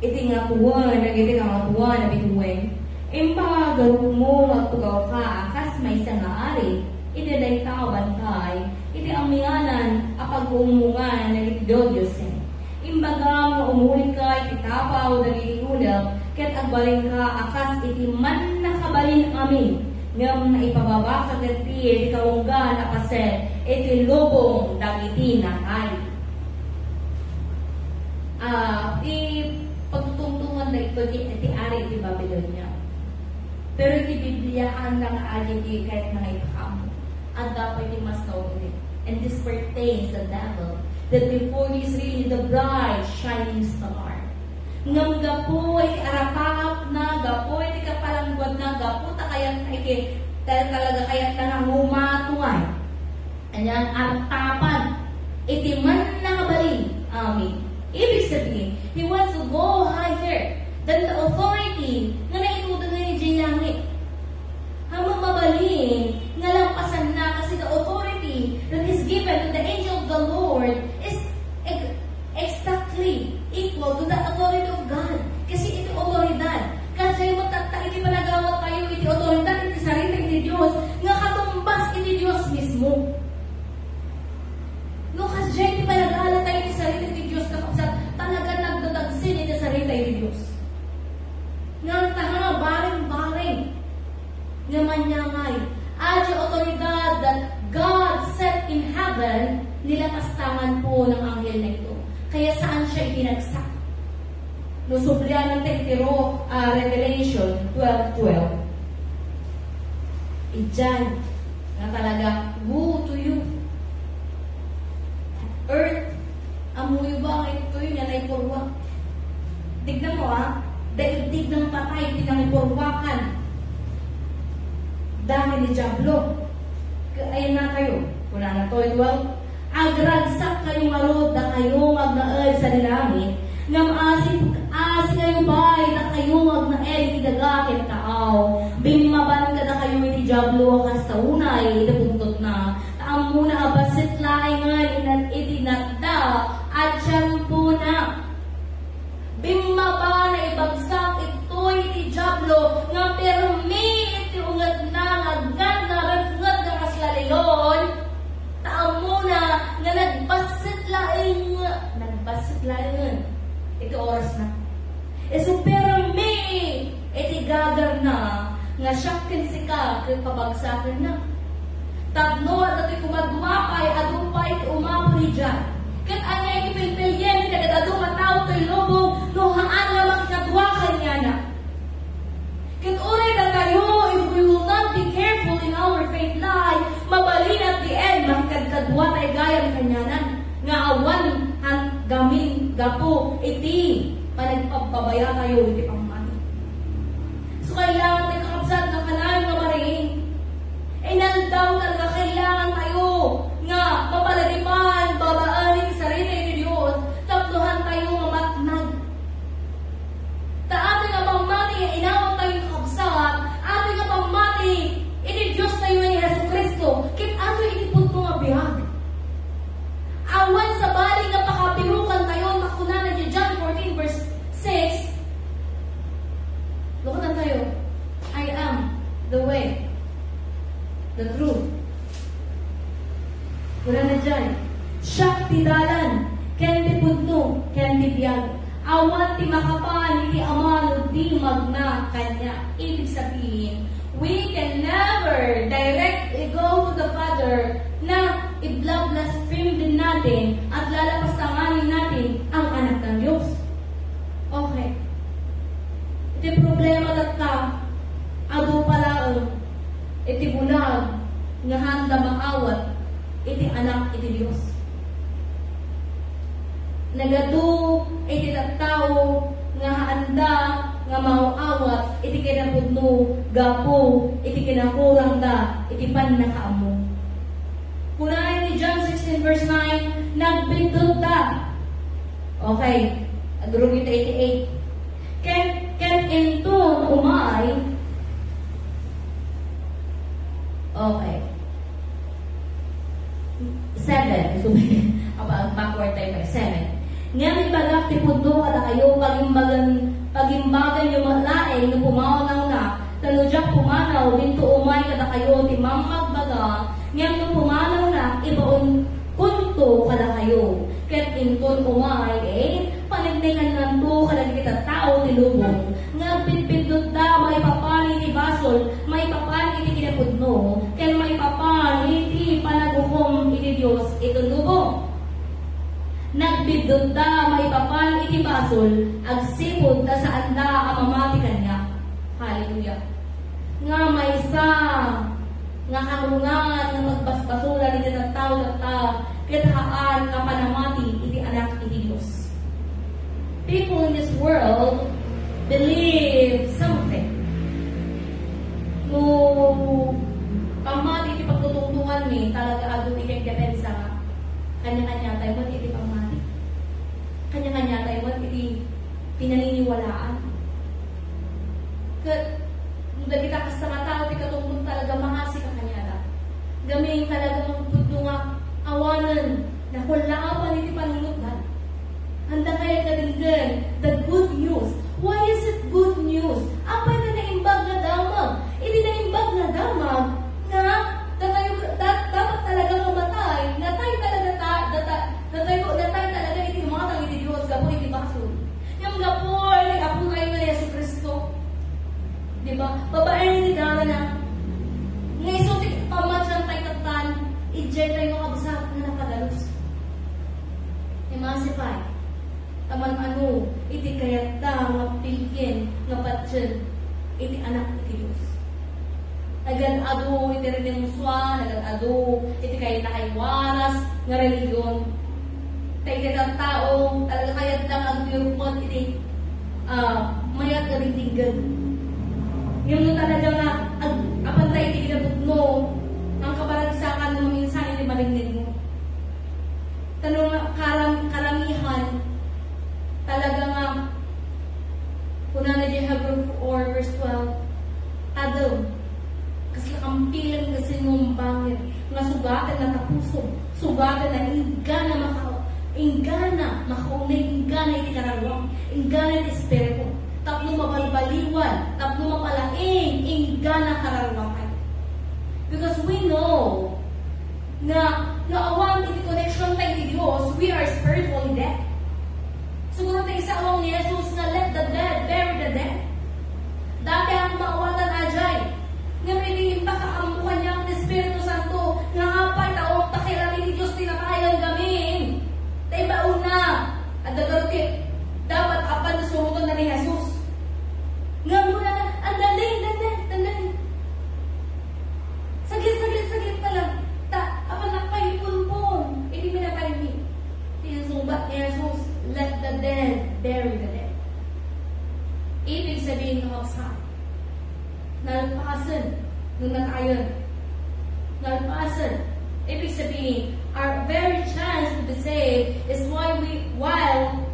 S2: iti nga tuwan, nagiti nga tuwan, nabituwen, impagaro mo magtugaw ka, akas may sangaari, iti tao bantay, iti amianan, apag-uumungan, nagitidod Diyosen. Imbaga nga umuli ka, iti tapaw, nagitidudal, ket agbalin ka, akas iti man nakabalin amin, ngam na ipababa ka gati, iti kaunggan, apaset, iti lubong, dagiti nakay. Pagtutungtungan na ito, iti ari, iti Babylonia. Pero iti Bibliaan lang agiti kahit mga ipakamo. At dapat iti mas naulit. And this pertains the devil, that before he is really the bright shining star. Ngam gapo iti arapakap na, gapo iti kapalangguad na, gapo takayat iti talaga kayat na ngumatuan. Anyan artapan, iti man nakabalin. Amen. Ibig sabihin, he wants to go higher than the authority nga naitudan na ni Jilangit. Hamang mabalin, nga lampasan na kasi the authority that is given to the angel of the Lord is exactly equal to the authority of God. Kasi ito otoridad. Kasi iti panagawat tayo, iti otoridad, iti sarita, iti Diyos, nga katumbas iti Diyos mismo. No, kasi iti panagawat tayo, iti sarita, iti Diyos, kapag talaga nagdadagsin iti sarita, iti Diyos. Nga taha, baring-baring, nga manyangay, adi otoridad that God set in heaven, nilapastangan po ng anghel na ito. Kaya saan siya itinagsak? No, sublian ng Titiro, Revelation 12:12. Iyan, na talaga, woe to you. Earth, amoy ba ito yun, yan ay purwak. Tignan mo daigdig ng patay, pinangipurwakan. Dahil ni Diablo. Ayan na kayo. Kuna na to, verse 12, agragsak kayo marod na kayo magnaed sa langit, ngam asin kayo bay na kayo magnaed itidagakit taaw, bimaban ka na kayo iti jablo akas taunay, itapuntot na, taam muna abasit laingan itinatda, at siyampo na, bimaba na ibagsak ito'y iti jablo, nga permi iti ungat na, ngagad na ragngad na kaslaliyon, taam muna nga nagbasit lain iti oras na. So permi iti gagar na, nga syakin sika kay pabagsakan na. Tapno at iti kumadumapay, adupay iti umapuri dyan. Kat anya iti pilpilyen, iti kadado matao to'y lobong, no haan nga makikadwa kanya na. Kat uray na tayo, if we will not be careful in our faith life, mabalin at the end, makikadkadwa tayo gayang kanyanan. Nga awan, ang gamin, gapo, iti, panagpapabaya tayo, iti pamani. So kailangan tayo kakabsat na kanayon nga maring. Naldaw talaga kailangan tayo nga mapalalipan, babaan iti sarili iti Diyos, tapduhan tayo nga matnag. Ta ating nga pamati, inawag tayong kakabsat, ating nga pamati, iti Diyos tayo ni Yesu Cristo, kit ato iti punto nga biyag. Awan sa bali nga pakapirukan tayo, makunan na John 14 verse 6, lukatan tayo, I am the way, the truth. Wala na dyan. Siya ti dalan, ken ti pudno, ken ti biyag. Awan ti makapan, iti amano, di magna kanya. Ibig sabihin, we can never directly go to the Father na i-blaspheme din natin at lalapastanganin natin ang anak ng Diyos. Okay. Iti problema tatta, ado pala iti bulag nga handa maawat iti anak iti Diyos. Nagadu iti tattao nga handa nga mauawat iti kinapudno gapo iti kinakurang da iti pannakaamo. Kunain ni John 16 verse 9, nagbindot da. Okay, agurong iti 88. Ken inton umay. Okay. 7. So, backward tayo pa. 7. Ngayon bagak ti pudno kada kayo pagimbagan yung malain no pumanaw na tanudyak pumanaw dinto umay kada kayo ti mamagbaga ngayon no pumanaw na ibaon kunto kada kayo ket inton umay panigningan nanto kada kita tao ti lubong nga pitpindot da may papani ti basol may papani ti kinapudno ken may papani ti panagukom iti Dios ito lubong. Nagbidot da may papal iti basol, agsipod da saan da amamati kanya. Hallelujah. Nga may isa, nga karungan, nga magbasbasulan iti tattaw, kithaan nga panamati iti anak iti Diyos. People in this world believe something. No, pamati iti pagtutungtungan ni, talaga agad iti depensa nga. Kanya-kanya tayo mo iti pamati. Kanya-kanya tayo mo iti pinaniniwalaan. Kung kita kas sa tao, iti katungkong talaga mahasi ka kanya na. Gaming talaga magpudno nga awanan na kulaapan iti panungutan. Handa kaya kadinggan the good news. Why is it good news? Apay na naimbag na damag. Iti naimbag na damag na dapat talaga mamatay. Natay talaga iti mga iti Diyos. Gapo iti basol. Yung gapo, ay apo kayo na Yesu Cristo. Diba? Babae ni Dara na ngayon iti pamatsang tayo tatan, ijay tayo kabusap na nakadalos. Emancipy. Taman ano, iti kayat da, nga pilgin, nga patsyan, iti anak iti Diyos. Nagad-ado, iti relimuswa, nagad-ado, iti kayat na kay waras, nga religion. Tayo kayat tao, talaga kayat lang ang purpot, iti mayat na rindigan. Yung talaga nga, apantay iti kinabot mo, ang kabaragsakan mo minsan, iti maringnin mo.
S3: Sugatan na ingana makaunay, ingana iti karawang, ingana iti espiritu. Tapno mabalbaliwan, tapno mapalaing, ingana karawangan. Because we know na awan iti connection tayo ni Diyos, we are spiritually dead. Siguro tayo sa awang ni Jesus na let the dead bury the dead. Dati ang maawatan ajay, nga may pagkaamukan niya ang Espiritu Santo, nga apay taong pakilami ni Diyos tinakayan gamin. Tayo ba una? At dagarutin, dapat apan na sumutan na ni Jesus. Nga muna na, ang dandang. Saglit pa lang. Apan nakapahipon-pon. Hindi minapahimi. Sinasumbat ni Jesus, let the dead bury the dead. Ibig sabihin ng maksa, nalpasan nung nakayon. Nalpasan. Ibig sabihin, our very chance to be saved is while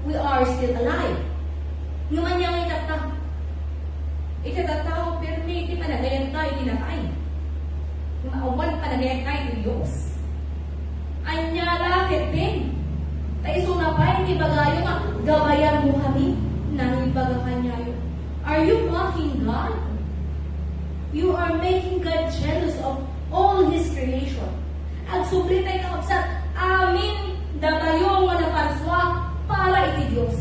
S3: we are still alive. Naman niyang itatataw, pero hindi pa nagayan tayo, dinakain. Maawan pa nagayan tayo ng Diyos. Anya lakit din. Tayo sunapay, hindi bagayo nga, gabayan mo kami, nang ibagakan niya yun. Are you mocking God? You are making God jealous of all His creation. At subli tayo kakapsat, amin datayo nga napanswa para iti Diyos.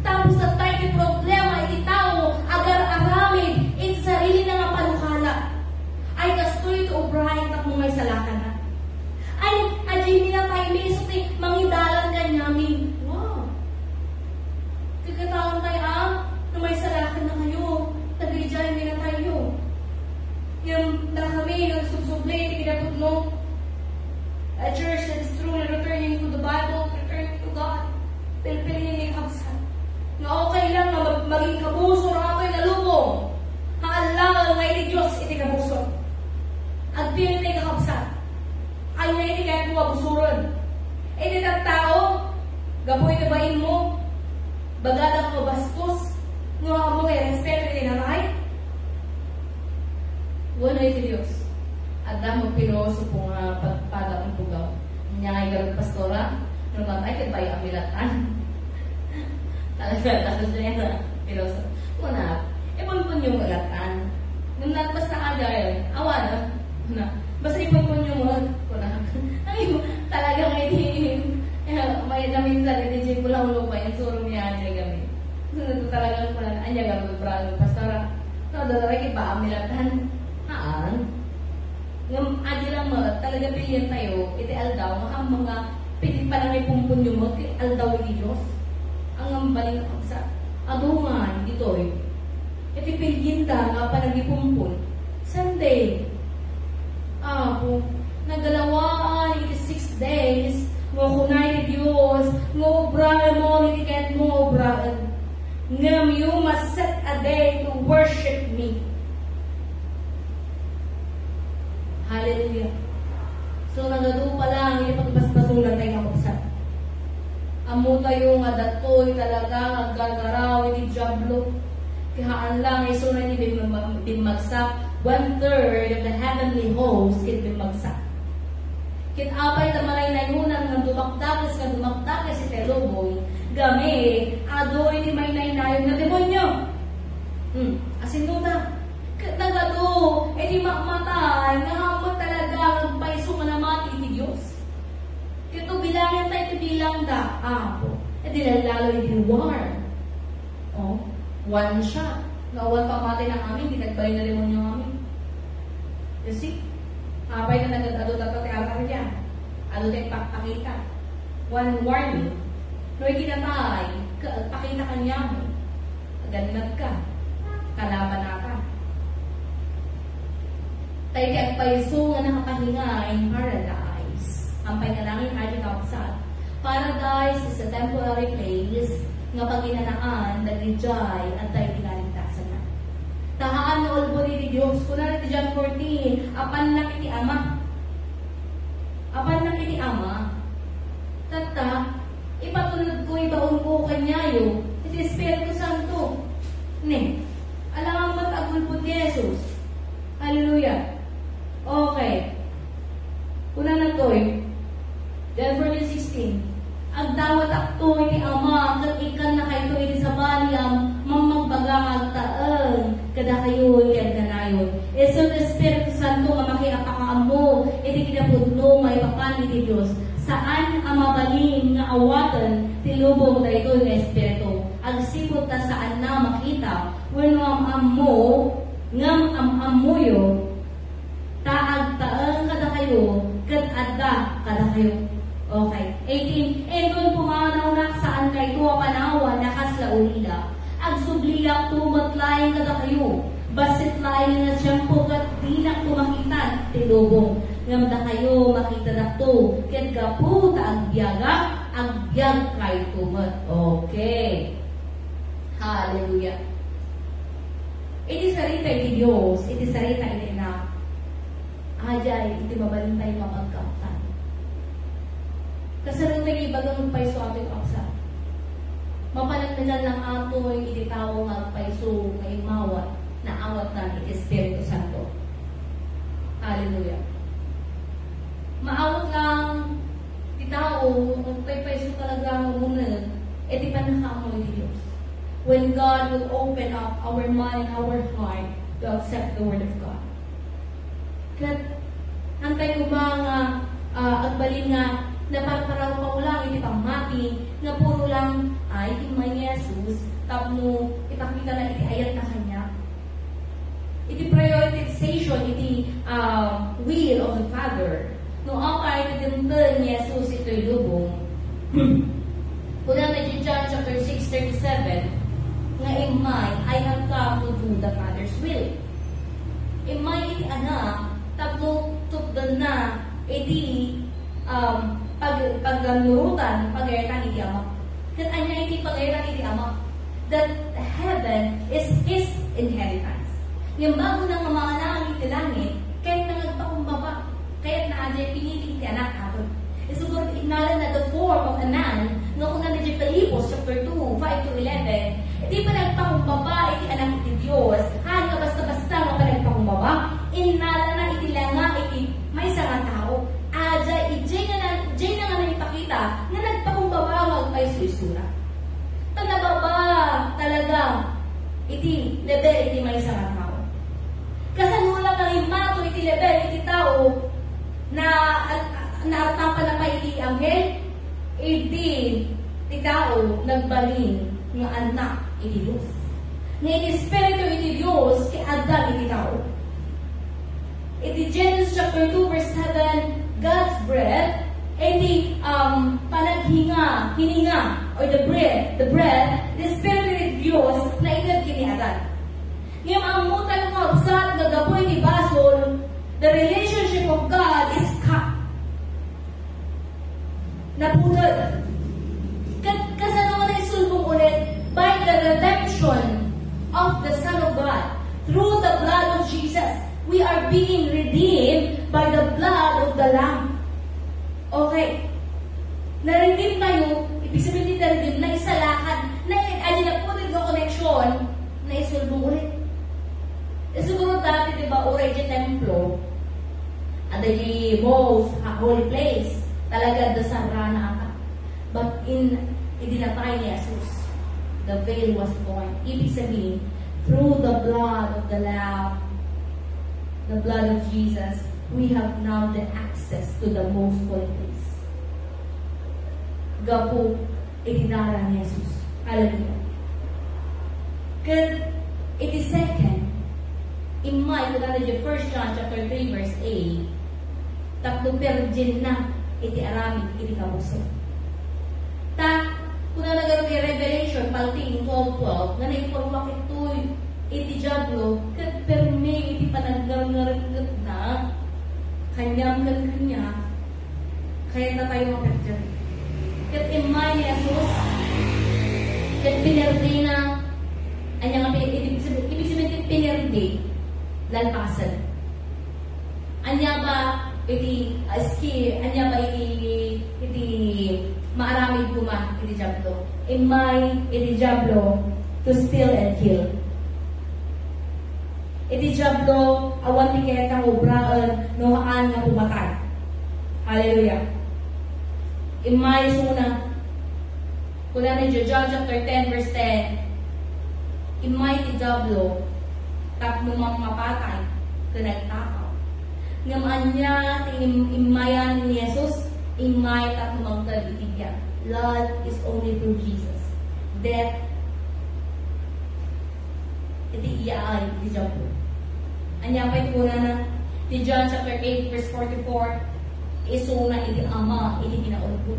S3: Tapos na tayo iti problema, iti tao, agar-aramid, iti sarili na nga panukala. Ay kastoy ito obrahin tak mga salakan na. Ay, ajay nila tayo, may isot eh, mangidalan ka namin. Wow. Kagataon tayo, na may salakan na kayo, nag-ijay nila tayo. Yung na kami, yung subsublate, kinapot mo, a church that is truly returning to the Bible, returning to God, pilpilin yung kapsa. Na okay lang na maging kabuso ng ako'y nalubong. Haalangan ngay ni Diyos iti kabuso. At pinit ay kakapsa. Ay na iti kahit mo kabusuron. Iti tao, gapoy na bain mo, bagadak mo bastos, nga mo kay respeto iti nanay. Wala iti Diyos. At damo pinuso po nga pagpada ang pugaw. Niya ngay garot pastora, nung matay kit bayo amilatan. Talaga, tapos niya na pinuso. Una, ipunpun yung magatan. Nung natpas na agay, awan na. Basta ipunpun yung mga, una. Ay, talaga may naminsan, hindi ko lang lupa, yung surong niya niya gamit. So, talagang ko na, anya gamit, brado, pastora. No, dalawa kit ba amilatan? Haan. Ng adi lang mga, talaga pilihan tayo, iti aldaw, mga pilit pa lang ipumpun yung mga, iti aldaw ni Diyos. Ang baling sa adungan, dito eh. Iti pilihan ta, nga pa nag-ipumpun. Sunday. Po, nagalawaan, iti 6 days, mo kunay ni Diyos, mo obrahan mo, iti kahit mo obrahan. Ngam, you must set a day to worship me. Hallelujah. So, nagado pa lang, hindi pagpaspasulan tayo kapagsak. Amo tayo nga datoy talaga, agagaraw, hindi jablo. Kihaan lang, iso na hindi bimagsak. 1/3 of the heavenly host kit bimagsak. Kitapay ta maray na yunan nga dumakdakas si Teloboy. Game, adoy ni may nainayon na demonyo. Asin na. Nagado, edi makmatay, nahamot talaga, magpaiso nga naman iti Diyos. Kito bilangin tayo, iti bilang da, edi lalo iti war. One shot. Nawan pamatay ng amin, dinagbay na limon yung amin. You see? Apay na nagado tato ti atar yan. Ado tayo pakita. One warning. No'y kinatay, pakita kanya mo. Ganag ka. Kalaban na ka. Tayo kaya paiso nga nakapahinga in paradise. Ang pangalangin ay kapsat. Paradise is a temporary place nga paginanaan, nag-enjoy, at tayo tinaligtasan na. Tahaan na ulbo ni Diyos. Kuna na John 14, apan na kiti Ama. Apan na kiti Ama. Tata, ipatulad ko, ibaon ko kanyayo, iti Espiritu Santo. Ne, alamat agulpot ni Jesus. Hallelujah. Okay. Una na to 16. Ang dawat akto iti ama, kat ikan na kayo iti sa balyam, mamagbagang agtaan, kada kayo iti agdanayon. Eso the Espiritu Santo nga makiapakaam mo, iti kinapudno, may papan iti Diyos. Saan ang mabalin nga awatan, tilubong na ito ng Espiritu. Agsipot na saan na makita, when am-am-mo, ngam am-amuyo, taagtaan kada kayo, kat adda kada kayo. Okay. 18. And kung pumanaw na saan kayo panawa nakasla ulila. Agsubliak tumatlayan kada kayo. Basit layan na siyang pugat di na kumakitan tilubong. Ngam da kayo makita na to. Ket gapu ta agbyag kayo tumat. Okay. Hallelujah. Iti sarita iti Diyos. Iti sarita iti na. Ajay, iti mabalintay mapagkaptan. Kasarang may ibagang paiso ating aksa. Mapanagnagan ng ato yung ititaw ng paiso ng mawat na awat na iti Espiritu Santo. Hallelujah. Maawat lang itao, kung paiso talaga mamunag, iti panakamoy di Diyos. When God will open up our mind, our heart to accept the Word of God. Kat, hantay ko mga agbalin nga na parang pa mo lang, hindi pang mati, na puro lang, ay, may Jesus, tapos ipakita na iti ayat na kanya. Iti prioritization, iti will of the Father. No, ang kahit itinuntan ni Jesus ito'y lubong. Kuna na di John chapter 6:37, nga imay, I have come to do the Father's will. Imay iti anak, tapos tukdan na, iti, pagnurutan, pag-ayatan iti ama. Kat anya iti pag-ayatan iti ama. That heaven is His inheritance. Yung bago nang mamanang iti langit, kahit nangagpakumbaba, kahit na adya pinili iti anak ato. Isugod ignalan na the form of a man, nga kung na di Filipos chapter 2, 5-11, iti pa nagpakumbaba iti anak iti Diyos, hanga basta-basta nga pa nagpakumbaba, inalan na iti langa iti may isang tao. Jay na nga ipakita na nagpakumbabawag pa isu-isura. Panababa talaga iti level iti may isang tao. Kasanula ka imato iti level iti tao na naatapan na pa iti anghel, iti tao nagbalin nga anak iti Diyos. Nga iti Espiritu iti Diyos kay Adam iti tao. Iti Genesis chapter 2 verse 7, God's breath, iti panaghinga, hininga, or the breath, the Spirit of Diyos na ikad kini Adan. Ngayon, ang mutan ng absat na gapoy ni Basol, the relationship of God is cut. Naputol. Kasano na isulbong ulit by the redemption of the Son of God through the blood of Jesus. We are being redeemed by the blood of the Lamb. Okay. Na-redeem tayo, ibig sabihin din na-redeem, na isalakan, na na-putid ng connection, na isulbong ulit. Siguro dati, di ba, uray di templo, at the most holy place, talaga dasara na ata. But idinatay ni Jesus, the veil was torn. Ibig sabihin, through the blood of the Lamb, the blood of Jesus, we have now the access to the most holy place. Gapo, itinara ni Jesus. Hallelujah. Because it is second, in my, kung natin yung 1 John chapter 3 verse 8, tatlong virgin na, iti aramid, iti kabuso. Kung na nagkaroon yung Revelation, palting 12:12, na naipagwakit to'y, iti Diablo, kat perme, iti panagdarangarangat na, kanyang kanya, kaya na tayo mapagdyan. Kat imay ni Jesus, kat pinerde na, anyang ibig sabihin pinerde, lalpasan. Anya ba, iti anya ba iti maaramid kuma, iti Diablo. Imay, iti Diablo, to steal and kill. Iti Diablo, awan ti kaya kang obraan, nohaan nga pumatay. Hallelujah. Imay suna. Kula na John chapter 10 verse 10. Imay ti Diablo tapno mang mapatay kanagtakaw. Ngaman niya ti imayan ni Jesus, imay tapno mang kalibigyan. Blood is only for Jesus. Death iti iyaay ti Diablo. Anya pa'y kuna na ti John chapter 8 verse 44, isuna iti ama iti kinaulpot.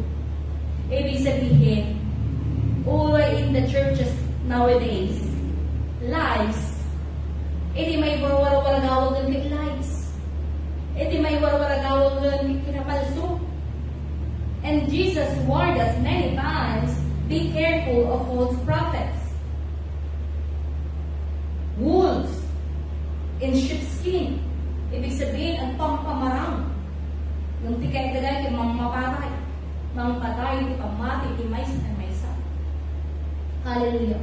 S3: Ibig sabihin, all in the churches nowadays, lies, iti may warwaragawag ng lies. Iti may warwaragawag ng kinapalso. And Jesus warned us many times, be careful of false prophets. Wolves in sheepskin. Ibig sabihin, ang pampamarang. Nung tikay-tagay, kay mamapatay. Mamapatay, di pamati, di mais na maysa. Hallelujah.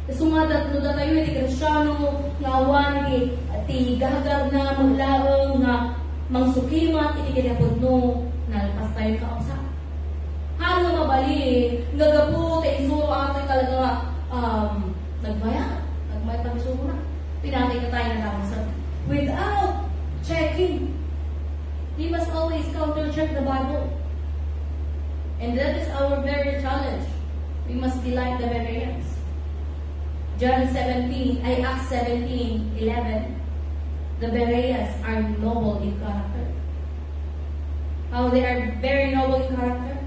S3: Sumadat no tayo iti Kristyano nga awan iti gagar na maglaong nga mangsukimat iti kinapudno na pas tayo kausap. Hano mabali gagapo kay isuro ato talaga nagbayad pag-isuro na. Pinatay ka tayo na kausap without checking. We must always counter-check the Bible. And that is our very challenge. We must be like the Bereans. Acts 17:11. The Bereans are noble in character. How they are very noble in character.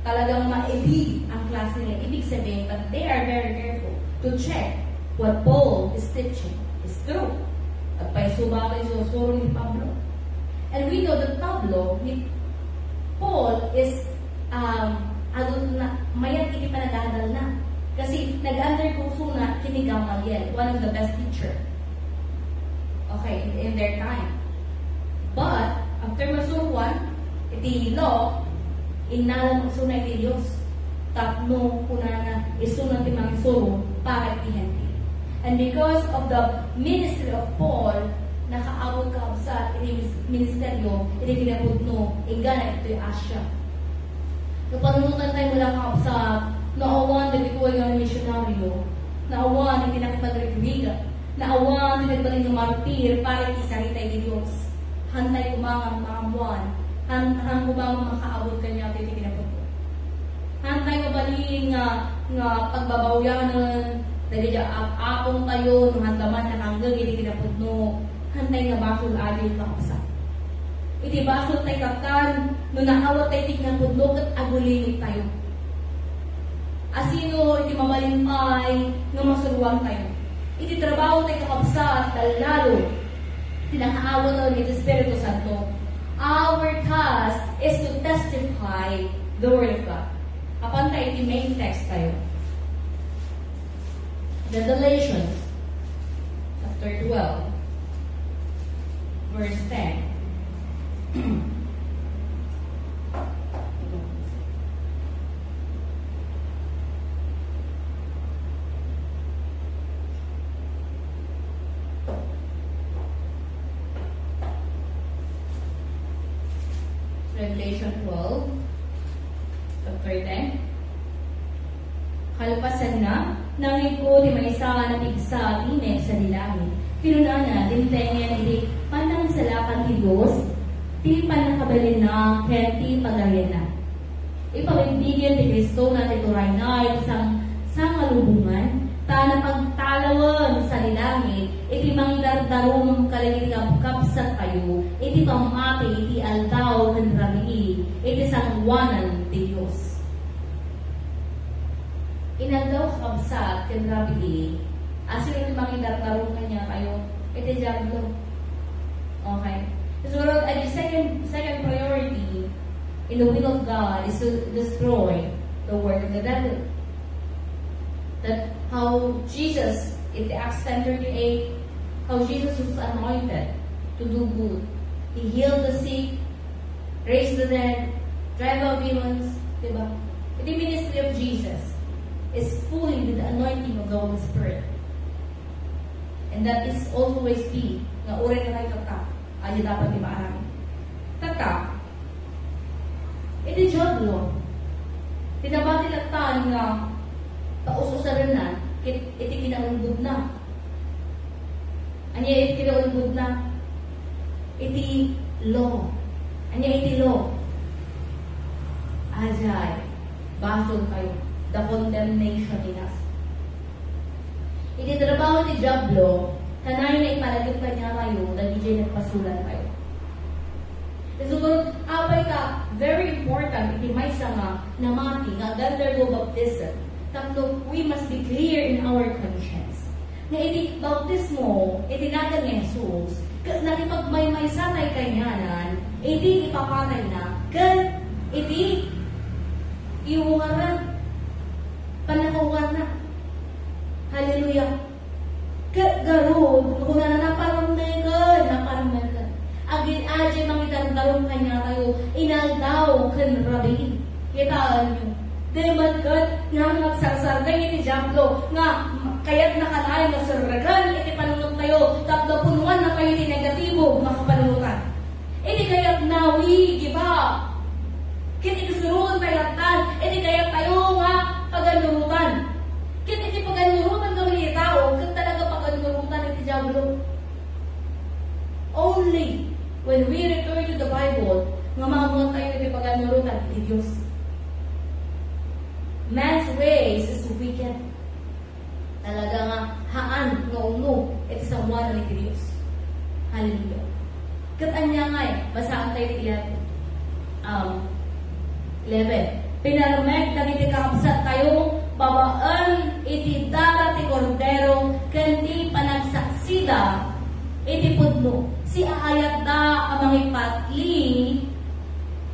S3: Talagang maibig ang klase nila. Ibig sabihin, but they are very careful to check what Paul is teaching is true. At paisuba kayo susuro ni Pablo. And we know that Paul is adult na, mayat hindi pa nag-aaral na. Kasi nag-undergo na kini Gamaliel, one of the best teacher. Okay, in their time. But, after masuruan, iti law, inalang masuna iti Diyos. Tapno kuna na isuna ti mga suro para iti. And because of the ministry of Paul, nakaabot ka sa ministeryo, iti kinapudno, igana ito yung Asya. Napanunutan tayo mula ka sa naawan na bituwa yung misyonaryo, naawan na kinakipagrebiga, naawan na nagbaling ng martir para isarita yung Diyos. Hantay kumangan mga buwan, hantay kumangan makaabot kanya ito yung kinapudno. Hantay mabaling nga pagbabawyanan, dahil apong tayo, nung handaman na hanggang iti kinapudno, hantay nga basol adil ka kapsa. Iti basol tayo kakan, nung naawat tayo iti kinapudno, at agulimit tayo. Asino iti mamalimpay, nga masuruan tayo. Iti trabaho tayo kakapsa at dalalo, tinakaawat tayo ng Espiritu Santo. Our task is to testify the Word of God. Kapan tayo iti main text tayo. Galatians chapter 12 verse 10. Revelation 12 chapter 10. Kalpasan na nangin ko di may isa na pigsa inek sa dilangit. Pinunana, dintengen iti panang salapan ti Diyos, ti panakabalin na, kaya ti pagayan na. Ipagbibigyan ti Kristo na tituray na isang sangalubungan, ta na pagtalawan sa dilangit, iti mangdardarom kalagit kapsat kayo, iti pamati, iti aldaw, kandrami, iti sangwanan ti Diyos. Inaldaw kapsat, kandrami, asin iti mangdardarom kanya kayo, iti Diablo. Okay? So, the second priority in the will of God is to destroy the work of the devil. That how Jesus, in Acts 10:38, how Jesus was anointed to do good. He healed the sick, raised the dead, drive out demons, diba? The ministry of Jesus is fully with the anointing of the Holy Spirit. And that is always be, na uri na kayo kata, ay dapat imaarami. Kata, iti Diablo, Tinabati lagtan nga paususaran na, iti kinaulbud na. Anya iti kinaulbud na? Iti law. Anya iti law. Ajay, basol kayo. The condemnation in us. Iti trabaho ni Diablo, kanayon na ipalagip ka niya kayo, nagiging nagpasulan kayo. Siguro, apay ka, very important, iti may nga namati, nga ganda mo baptism. Tapos, we must be clear in our conscience. Nga iti baptismo, iti nagan ni Jesus, nakipagmaymay sanay kanyanan, iti ipapatay na, kan iti iungaran, panakawan na. Hallelujah. Garod, kung naparamay ka. Agin-agin mang itandarong kanya tayo, inaldaw kan rabin. Kitaan nyo. Dimat ka, nga magsarsar kayo ni Diablo, nga kaya't nakalayo na sarragan, iti panunod tayo, tapos punuan na kayo ni negatibo, makapanunutan. Iti kaya't nawi, giba. Kiti kasuruan tayo latan, iti kaya't tayo nga paganurutan. Kiti paganurutan kami ni tao, kung talaga paganurutan iti Diablo. Only when we return to the Bible, nga mamungan tayo iti paganurutan iti Diyos. Man's ways is wicked. Talaga nga, haan, nga uno, iti samuan na iti Diyos. Hallelujah. Katanya nga basaan tayo iti 11. Pinarmek na iti kakapsat tayo, babaan iti dara ti kordero, kandi panagsaksida, iti pudno. Si aayat da amang ipatli,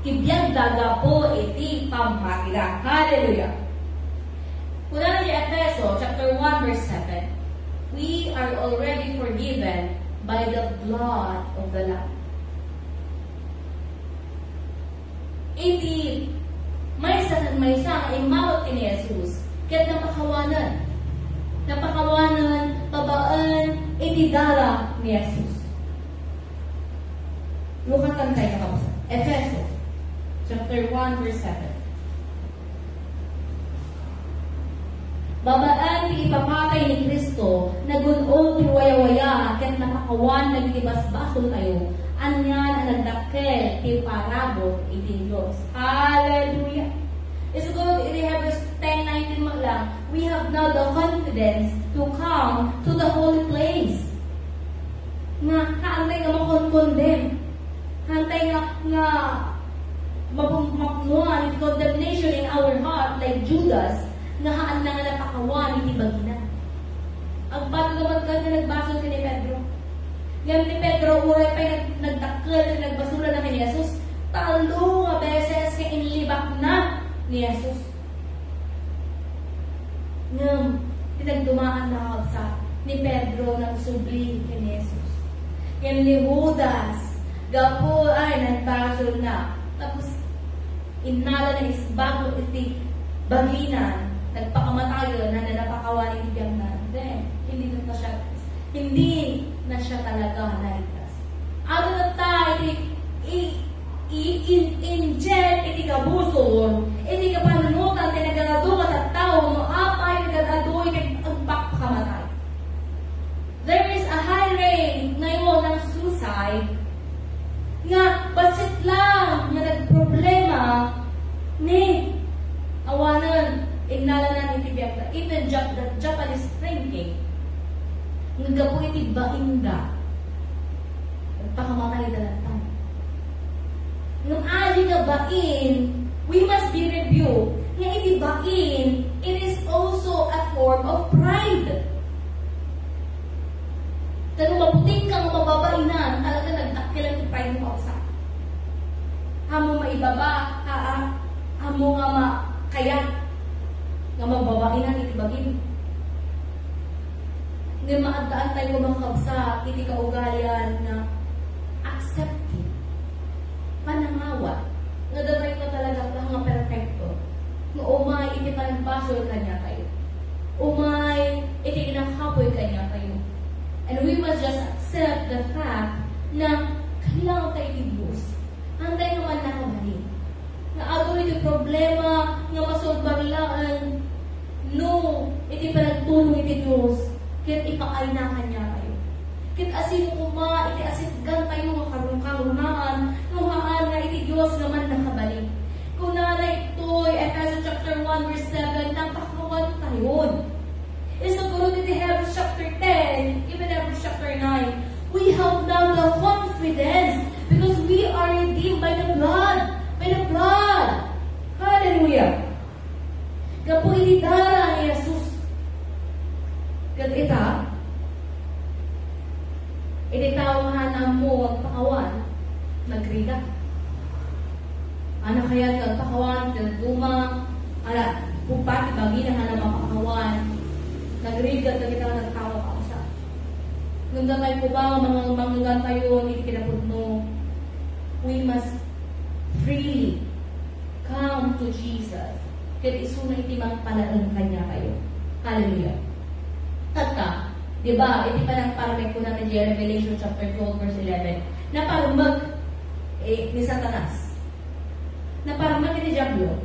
S3: kibiyag daga po iti pampakila. Hallelujah. Kuna ni Efeso, chapter 1, verse 7. We are already forgiven by the blood of the Lamb. Iti may sa imawat ni Jesus, kaya't napakawanan, babaan, iti dara ni Jesus. Lukatan tayo kapasa. Efeso, chapter 1, verse 7. Babaan ti ipapatay ni Kristo, nagunod ti waya-waya, kaya't napakawan, nagtibas-basol tayo, anyan ang nagdakkel ti parabot iti Diyos. Hallelujah! It's good in Hebrews 10:19 lang. We have now the confidence to come to the holy place. Nga, kaantay nga makon-condemn. Kaantay nga mapumapnuan iti condemnation in our heart like Judas, nga haan na nga napakawan iti bagina. Ang bato naman ka na nagbasol ka ni Pedro. Ngayon ni Pedro, uray pa nagdakkel, nagbasura na kay Jesus. Talo nga beses kay inlibak na ni Jesus. Ngayon, pinagdumaan na sa ni Pedro ng subli kay Jesus. Ngayon ni Judas, gapo ay nagbasol na. Tapos, inala na isbago iti baginan, nagpakamatayo na napakawanin iti na. Then, hindi na siya talaga naligtas. Ano na tayo, i-inject, iti kabusol, iti kapanunutan, tinagalado ka sa tao, no apay, nagagado, iti agpakamatay. There is a high rate ngayon ng suicide, nga basit lang, nga nagproblema, ni awanan, ignala na iti biyakta, even Japanese thinking, nga po iti bainda, nagpakamatay dalatang. Nung ali nga bain, we must be rebuked. Nga iti bain, it is also a form of pride. Kano maputing kang mababainan, talaga nagtakilan iti pride mo kausa. Hamo maibaba, hamo nga makayat, nga mababainan iti bagin. Nga maagdaan tayo mga kausa, iti kaugalian na accepting. Panangawa, nga datay ka talaga nga perfecto. Nga umay, iti panagbasoy kanya tayo. Umay, iti inakapoy kanya tayo. And we must just accept the fact na kailangan tayo iti Diyos. Hantay naman nakabalik. Nga ato iti problema, nga masolve iti panagtulong iti Diyos, kaya ipaay na kanya kayo. Kit asin kuma, iti asitgan kayo nga karunaan, nuhaan nga iti Diyos naman nakabalik. Kung nanay ito'y Ephesians chapter 1 verse 7, napakawan tayo. Isaguro iti Hebrews chapter 10, even Hebrews chapter 9, we have now the confidence because we are redeemed by the blood. By the blood. Hallelujah. Kapo iti dara ni Jesus. Kat iti tawahan mo ang pakawan, nagrika. Ano kaya ang pakawan, tinagduma, pupati bagi na hanap ang pakawan, nagrika na kita nagtawa ka sa. Nung gamay po ba, mga manggang tayo, hindi kinapudno, we must freely come to Jesus. Kaya isuna itimang palaan kanya kayo. Hallelujah. Tata, diba, iti pa ng parang ko natin di Revelation chapter 12 verse 11, na parang ni Satanas, na parang ni Diablo,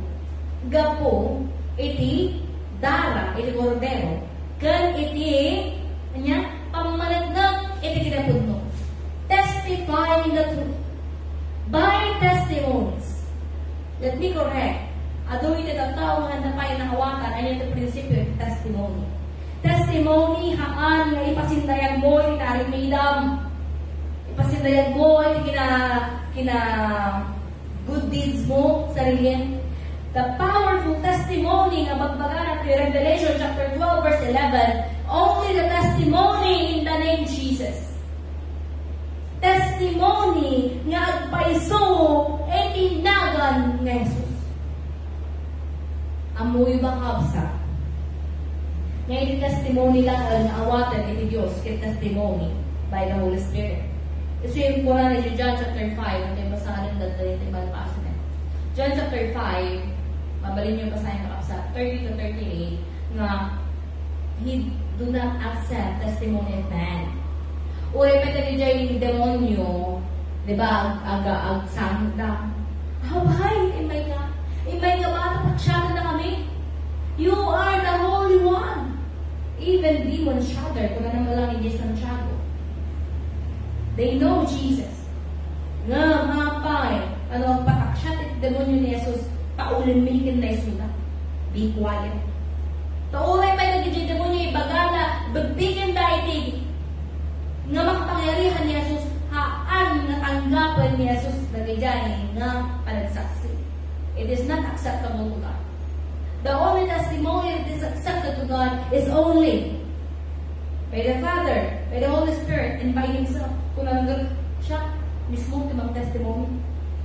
S3: gapo, iti dara, iti kordero, kan iti, pamanagnang, iti kinapudno. Testifying the truth. By testimonies. Let me correct. Ado iti tagtao nga napay na hawakan, ay ito prinsipyo, testimony. Testimony, haan nga ipasindayag mo, itarimidam. Ipasindayag mo, kina good deeds mo, sarili. The powerful testimony nga magbaga na Revelation chapter 12 verse 11, only the testimony in the name Jesus. Testimony nga agpaiso etinagan nga Jesus. Amoy ba kapsa? Ngayon testimony lang ang awatan iti Diyos kay testimony by the Holy Spirit. Kasi yung po na John chapter 5, ang tayo basahin ng dalito yung malpasan na. John chapter 5, mabalin yung basahin na kapsa, 30 to 38, nga he do not accept testimony of man. Uri pa tayo yung demonyo, di ba, ag-sangit na. Haway, imay ka ba? Pagsyaga na kami. You are the Holy One. Even demon shudder kung ano lang hindi sa shadow. They know Jesus. Nga, mapay, ano ang pataksyan at demonyo ni Jesus, paulimigin na isuda. Be quiet. Taulay pa yung demonyo, ibagala, bagbigyan daitig. Nga makapangyarihan ni Jesus, haan na tanggapan ni Jesus na gajahin nga panagsaksi. It is not acceptable to God. The only testimony that is accepted to God is only by the Father, by the Holy Spirit, and by Himself. Kung nanggang siya, mismo timang testimony.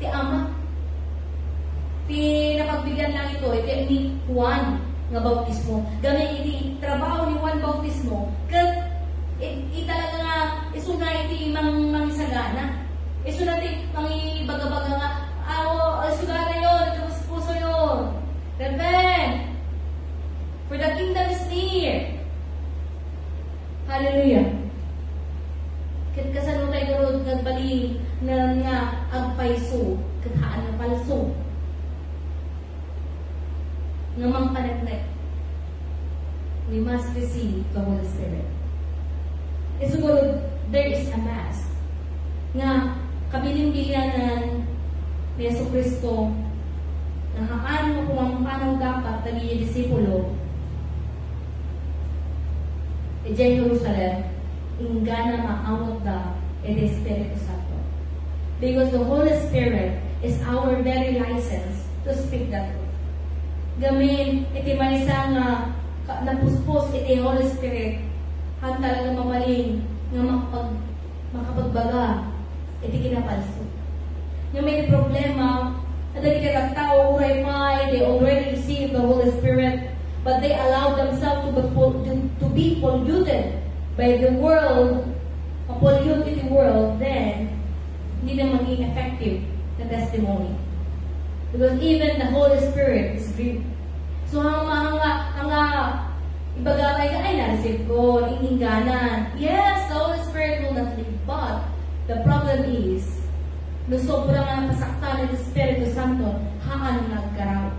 S3: Ti Ama. Ti napagbigyan lang ito, iti ni Juan nga bautismo. Gamit iti trabaho ni Juan bautismo, kat italaga nga, iso na iti mangisagana. Iso na iti mangibaga-baga nga, sugana yun, ito mas puso yun. Repent! For the kingdom is near. Hallelujah. Kat kasano tayo garod nagbali na nga agpaiso, kathaan ng palso. Nga mang panagnet. We must receive the Holy Spirit. Siguro, there is a mass nga kabiling-bilianan ni Yesu Kristo na haan mo kung ang panaw dapat naging disipulo e Jerusalem ingana maamot da e de Espiritu Santo. Because the Holy Spirit is our very license to speak the truth. Gamin, iti may isang napuspos iti Holy Spirit han talaga mamaling nga makapagbaga iti kinapalso. Yung may problema at the tao they already received the Holy Spirit, but they allow themselves to be polluted by the world, a polluted world, then hindi na maging effective na testimony. Because even the Holy Spirit is grieved. So ibagabay ka, ay na-receive ko, ingingganan. Yes, the Holy Spirit will not leave, but the problem is, no sobrang ang pasaktan ng Espiritu Santo, haan nagkaraw.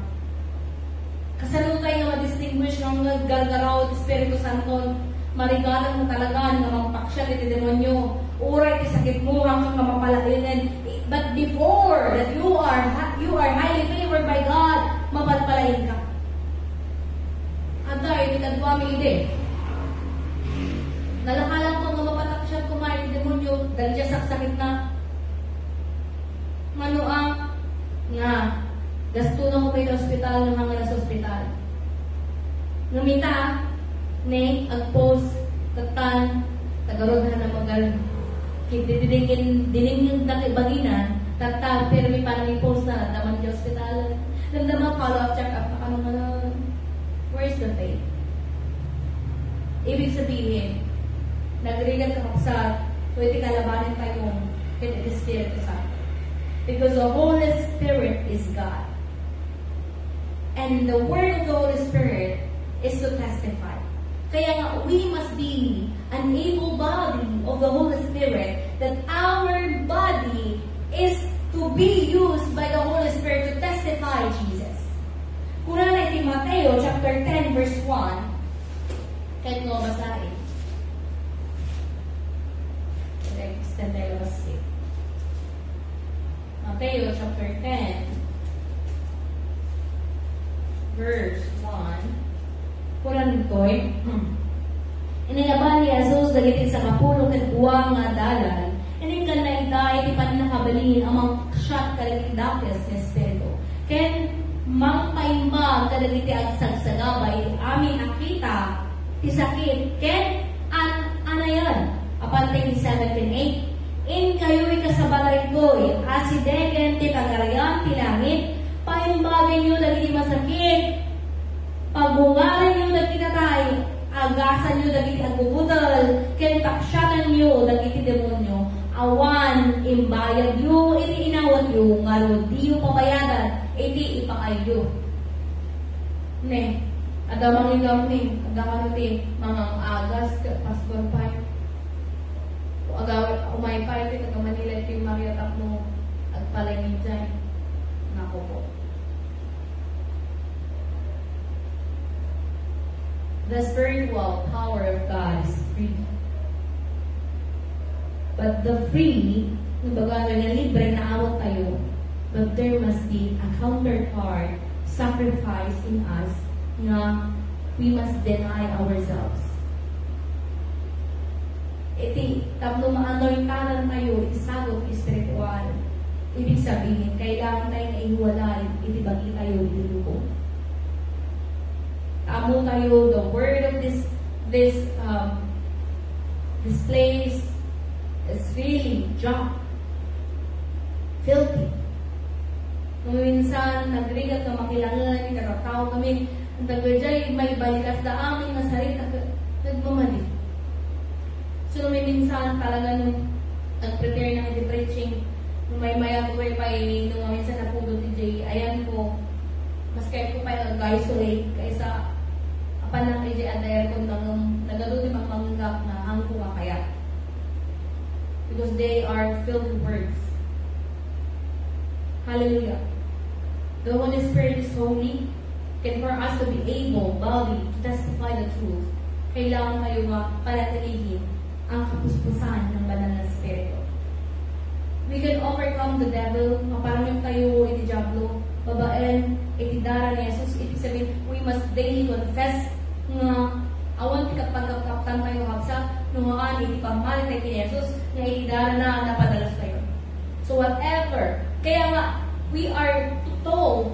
S3: Kasano tayo nga ma-distinguish ng gargaraw, Espiritu Santo, marigalan mo talaga nga magpaksya iti demonyo. Uray ti sakit mo hanggang mapapalainin. But before that you are highly favored by God, mapapalain ka. Anta, iti kadwa mi ide. Nalakalang ko nga mapatak siya kumain iti demonyo, dahil siya saksakit na. Manuang nga, gasto na ko kayo sa ospital ng mga nasa ospital. Ngamita, ne, agpos, katan, tagarod na magal, dining yung dati bagina, tata, pero may paano yung post na, daman yung ospital. Nandamang follow-up check-up, ano na, where's the faith? Ibig sabihin, nagrigan ka kapsat, pwede kalabanin tayong Espiritu Santo. Because the Holy Spirit is God. And the word of the Holy Spirit is to testify. Kaya nga, we must be an able body of the Holy Spirit, that our body is to be used by the Holy Spirit to testify Jesus. Kuna na iti Mateo chapter 10 verse 1, kahit nga basahin. Extend tayo basahin. Mateo chapter 10 verse 1. Kuran to'y inilaban ni Jesus dagiti sa kapulong at buwang nga dalan, inikan na ita iti panakabalin amang siyat kalagiti dakes ni Espiritu. Ken mangpaimbag kalagiti agsagsagabay amin akita ti sakit ken anayan apantay ni 17:8. In kayo'y kasabalay ko'y asidegen ti kagarayan ti langit, paimbagin nyo dagiti masakit, pagbungaran nyo dagiti katay, agasan nyo dagiti agubudal, ken taksyanan nyo dagiti demonyo, awan imbayad nyo, iti inawat nyo, ngaro di nyo pabayadan, iti ipakayo. Ne, adamang ingam ni, adamang iti, mga agas, pastor pa, umay pa iti, taga Manila iti Maria Takmo, at palengin dyan, nako po. The spiritual power of God is free. But the free, nabaga nga libre na awat tayo, but there must be a counterpart sacrifice in us na we must deny ourselves. Iti, tapno maanointanan tayo, isagot espiritual. Ibig sabihin, kailangan tayo na ihiwalay, iti bagi tayo, iti lubong. Amo tayo, the word of this place is really junk, filthy. Kung minsan, nagrigat ka makilangan, kakatao kami, ang tagajay, may balikas na amin na sarita, nagmamali. So, may minsan talaga nung nag-prepare ng the preaching, nung may mayag ko pa nung minsan napudot ni Jay, ayan po, mas kaya ko pa nag-isolate kaysa apan ng KJ at aircon nagaluti magpanggap na hangko nga kaya. Because they are filled with words. Hallelujah. The Holy Spirit is holy. And for us to be able, body, to testify the truth, kailangan tayo panatilihin ang kapuspusan ng banal na Espiritu. We can overcome the devil, maparaming tayo iti diablo, babaen, iti dara ni Jesus, ibig sabihin, we must daily confess nga awan ti kapagkaptan tayo kapsa, nungaan iti pamalit tayo kay Jesus, nga iti dara na napadalas tayo. So whatever, kaya nga, we are taught,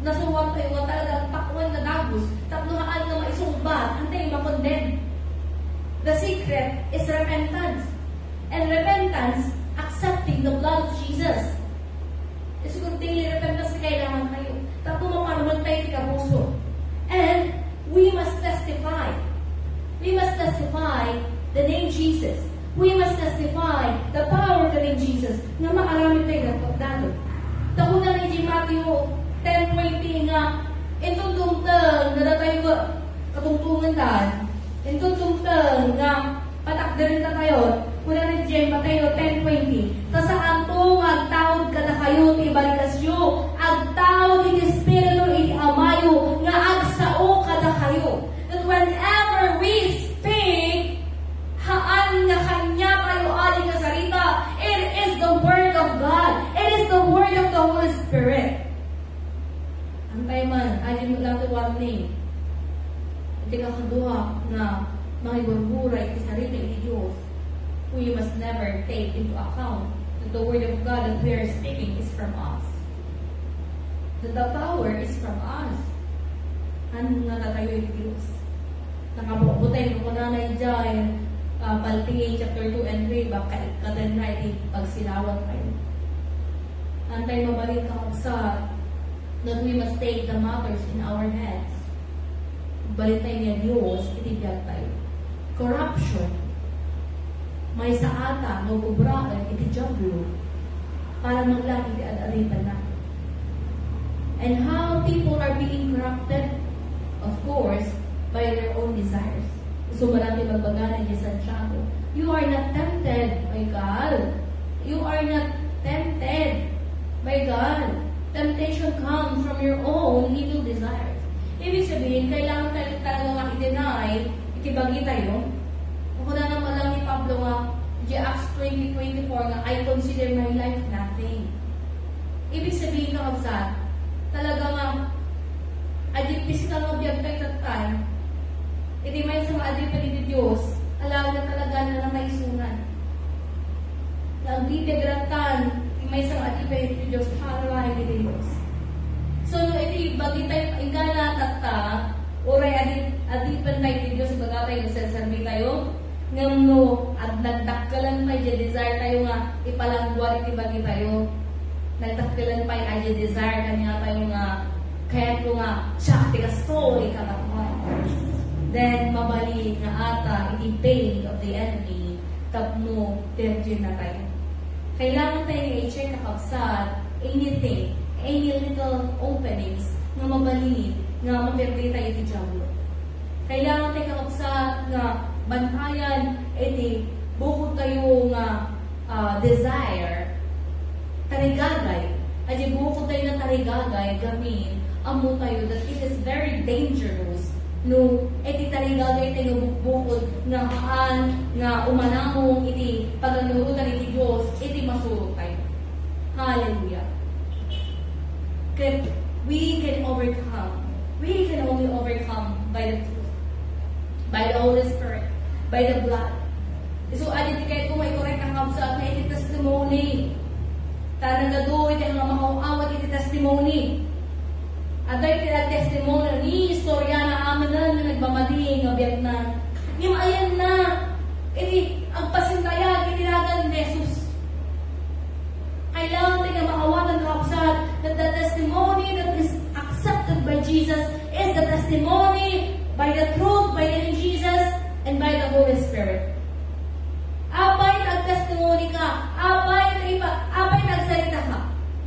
S3: na suwag tayo nga talagang takwan na dagos, tapnuhaan nga maisumbat, antay makondem. The secret is repentance. And repentance, accepting the blood of Jesus. Kasi kung daily repentance na kailangan tayo, tapos mapanuman tayo di kapuso. And we must testify. We must testify the name Jesus. We must testify the power of the name Jesus. Nga makarami tayo na pagdalo. Tapos na rin Matthew 10:20 nga, itong tungtang na tayo katungtungan daan. Itong tungtang na patakdarin na tayo. Kuna rin dyan, Mateo 10:20. Tasaan to, agtawad ka na kayo, ibalikas nyo. Agtawad iti Espiritu, iti Amayo, nga agsao ka na kayo. Antay man, ay mo lang ito warning. Iti kakaduha na mga iburburay, iti sarili ni Diyos, who you must never take into account that the word of God that we are speaking is from us. That the power is from us. Ano nga tatayo ni Diyos? Nakabukbutay ko na na dyan, Paltingin chapter 2 and 3, baka katan na iti pagsilawat kayo. Antay mabalik ka sa that we must take the matters in our hands. Balitay niya Diyos, itibiyag tayo. Corruption. May saata, magubraan, itijablo, para maglaki di ad-aritan na. And how people are being corrupted? Of course, by their own desires. So, marami magbagana ni Santiago. You are not tempted by God. You are not tempted by God. Temptation comes from your own evil desires. Ibig sabihin, kailangan talaga nga i-deny, itibagi tayo. Kung na naman lang ni Pablo nga, Acts 20:24 nga, I consider my life nothing. Ibig sabihin ka kapsat, talaga nga, adipis ka nga biyag tayo tatay, iti may sa mga adipin ni Diyos, alam na talaga na nakaisunan. Nagbibigatan, may isang adipin ni Diyos, para ni Diyos. So, iti bagi tayo, ingana tata, oray adipin tayo ni Diyos, baga tayo nagsasabi tayo, ngayon no, at nagdakkalan pa yung desire tayo nga, ipalangguan iti bagi tayo. Nagdakkalan pa yung desire kanya tayo nga, kaya ko nga, siya, tiga story ka naman. Then, mabali nga ata, iti pain of the enemy, tapno, virgin na tayo. Kailangan tayo i-check kakapsat, anything, any little openings, nga mabali, nga mapirdi tayo iti diablo. Kailangan tayo kakapsat, nga bantayan, iti bukod tayo nga desire, tarigagay, at bukod tayo na tarigagay, gamin, amo tayo that it is very dangerous no iti tarigagay tayo bukod nga haan nga umanamong iti paganurutan iti Diyos iti masurot tayo. Hallelujah. We can overcome. We can only overcome by the truth, by the Holy Spirit, by the blood. So, adit kayo kung may correct ang kapsa na iti testimony. Tanang gadoy tayo nga makauawat iti testimony. At dahil kaya testimony ni istorya na aman na nagmamading nga biyag na. Yung ayan na, iti ang pasintayag, iti nagan ni Jesus. Kailangan tayo nga makawat ang kapsat that the testimony that is accepted by Jesus is the testimony by the truth, by the Jesus, and by the Holy Spirit. Apay nag-testimony ka, apay nagsalita ka.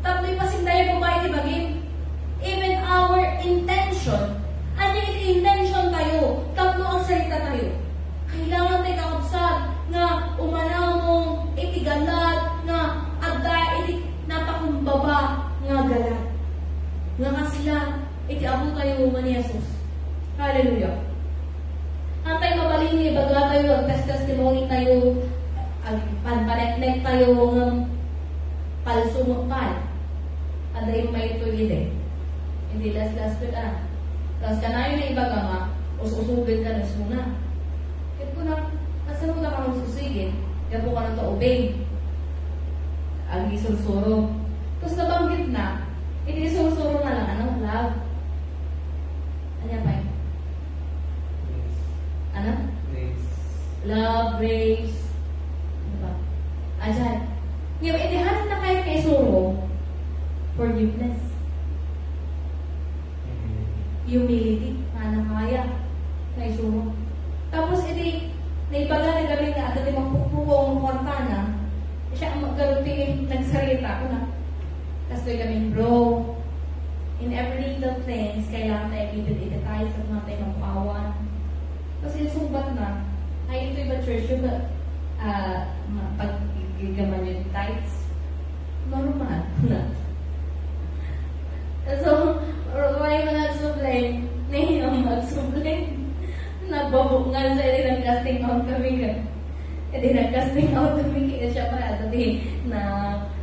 S3: Tapos pasindayan mo ba iti bagay? Even our intention, ano yung intention tayo, tapos ang salita tayo. Kailangan tayo kakapsat na umanamong iti galat, na agda iti napakumbaba nga galat. Nga kasila, iti abo tayo ni Jesus. Hallelujah. Antay mabaling ni baga tayo, ang testimony tayo, ang panpanek tayo ng palsumukpan. Aday may tulide. Hindi last ko na. Tapos kanayon na ibaga nga, ususugin ka na suna. Kaya ko na, nasan mo na kang ususigin? Kaya po ka na ito obey. Ang isursuro. Tapos nabanggit na, iti isursuro na lang, anong love? Ano pa yun? Ano?
S1: Grace.
S3: Love, grace. Ano ba? Ayan. Yung inihanap na kayo kay suro, forgiveness. Humility. Na kaya. Kay suro. Tapos iti, naibaga na gabi nga, at iti magpupuko ang kwarta na, siya ang magkaruti, nagsarita ko na. Tapos ito kami, bro, in every little things, kailangan tayo iti tayo sa mga tayo ng pawan. Kasi sumbat na, ay ito iba church yung pag-gigaman yung tithes. Normal na. So, may mga nag-sublime, nahihang mag-sublime. Nababungan sa edi nag-casting out kami ka. Edi nag-casting out kami kaya siya pa edi na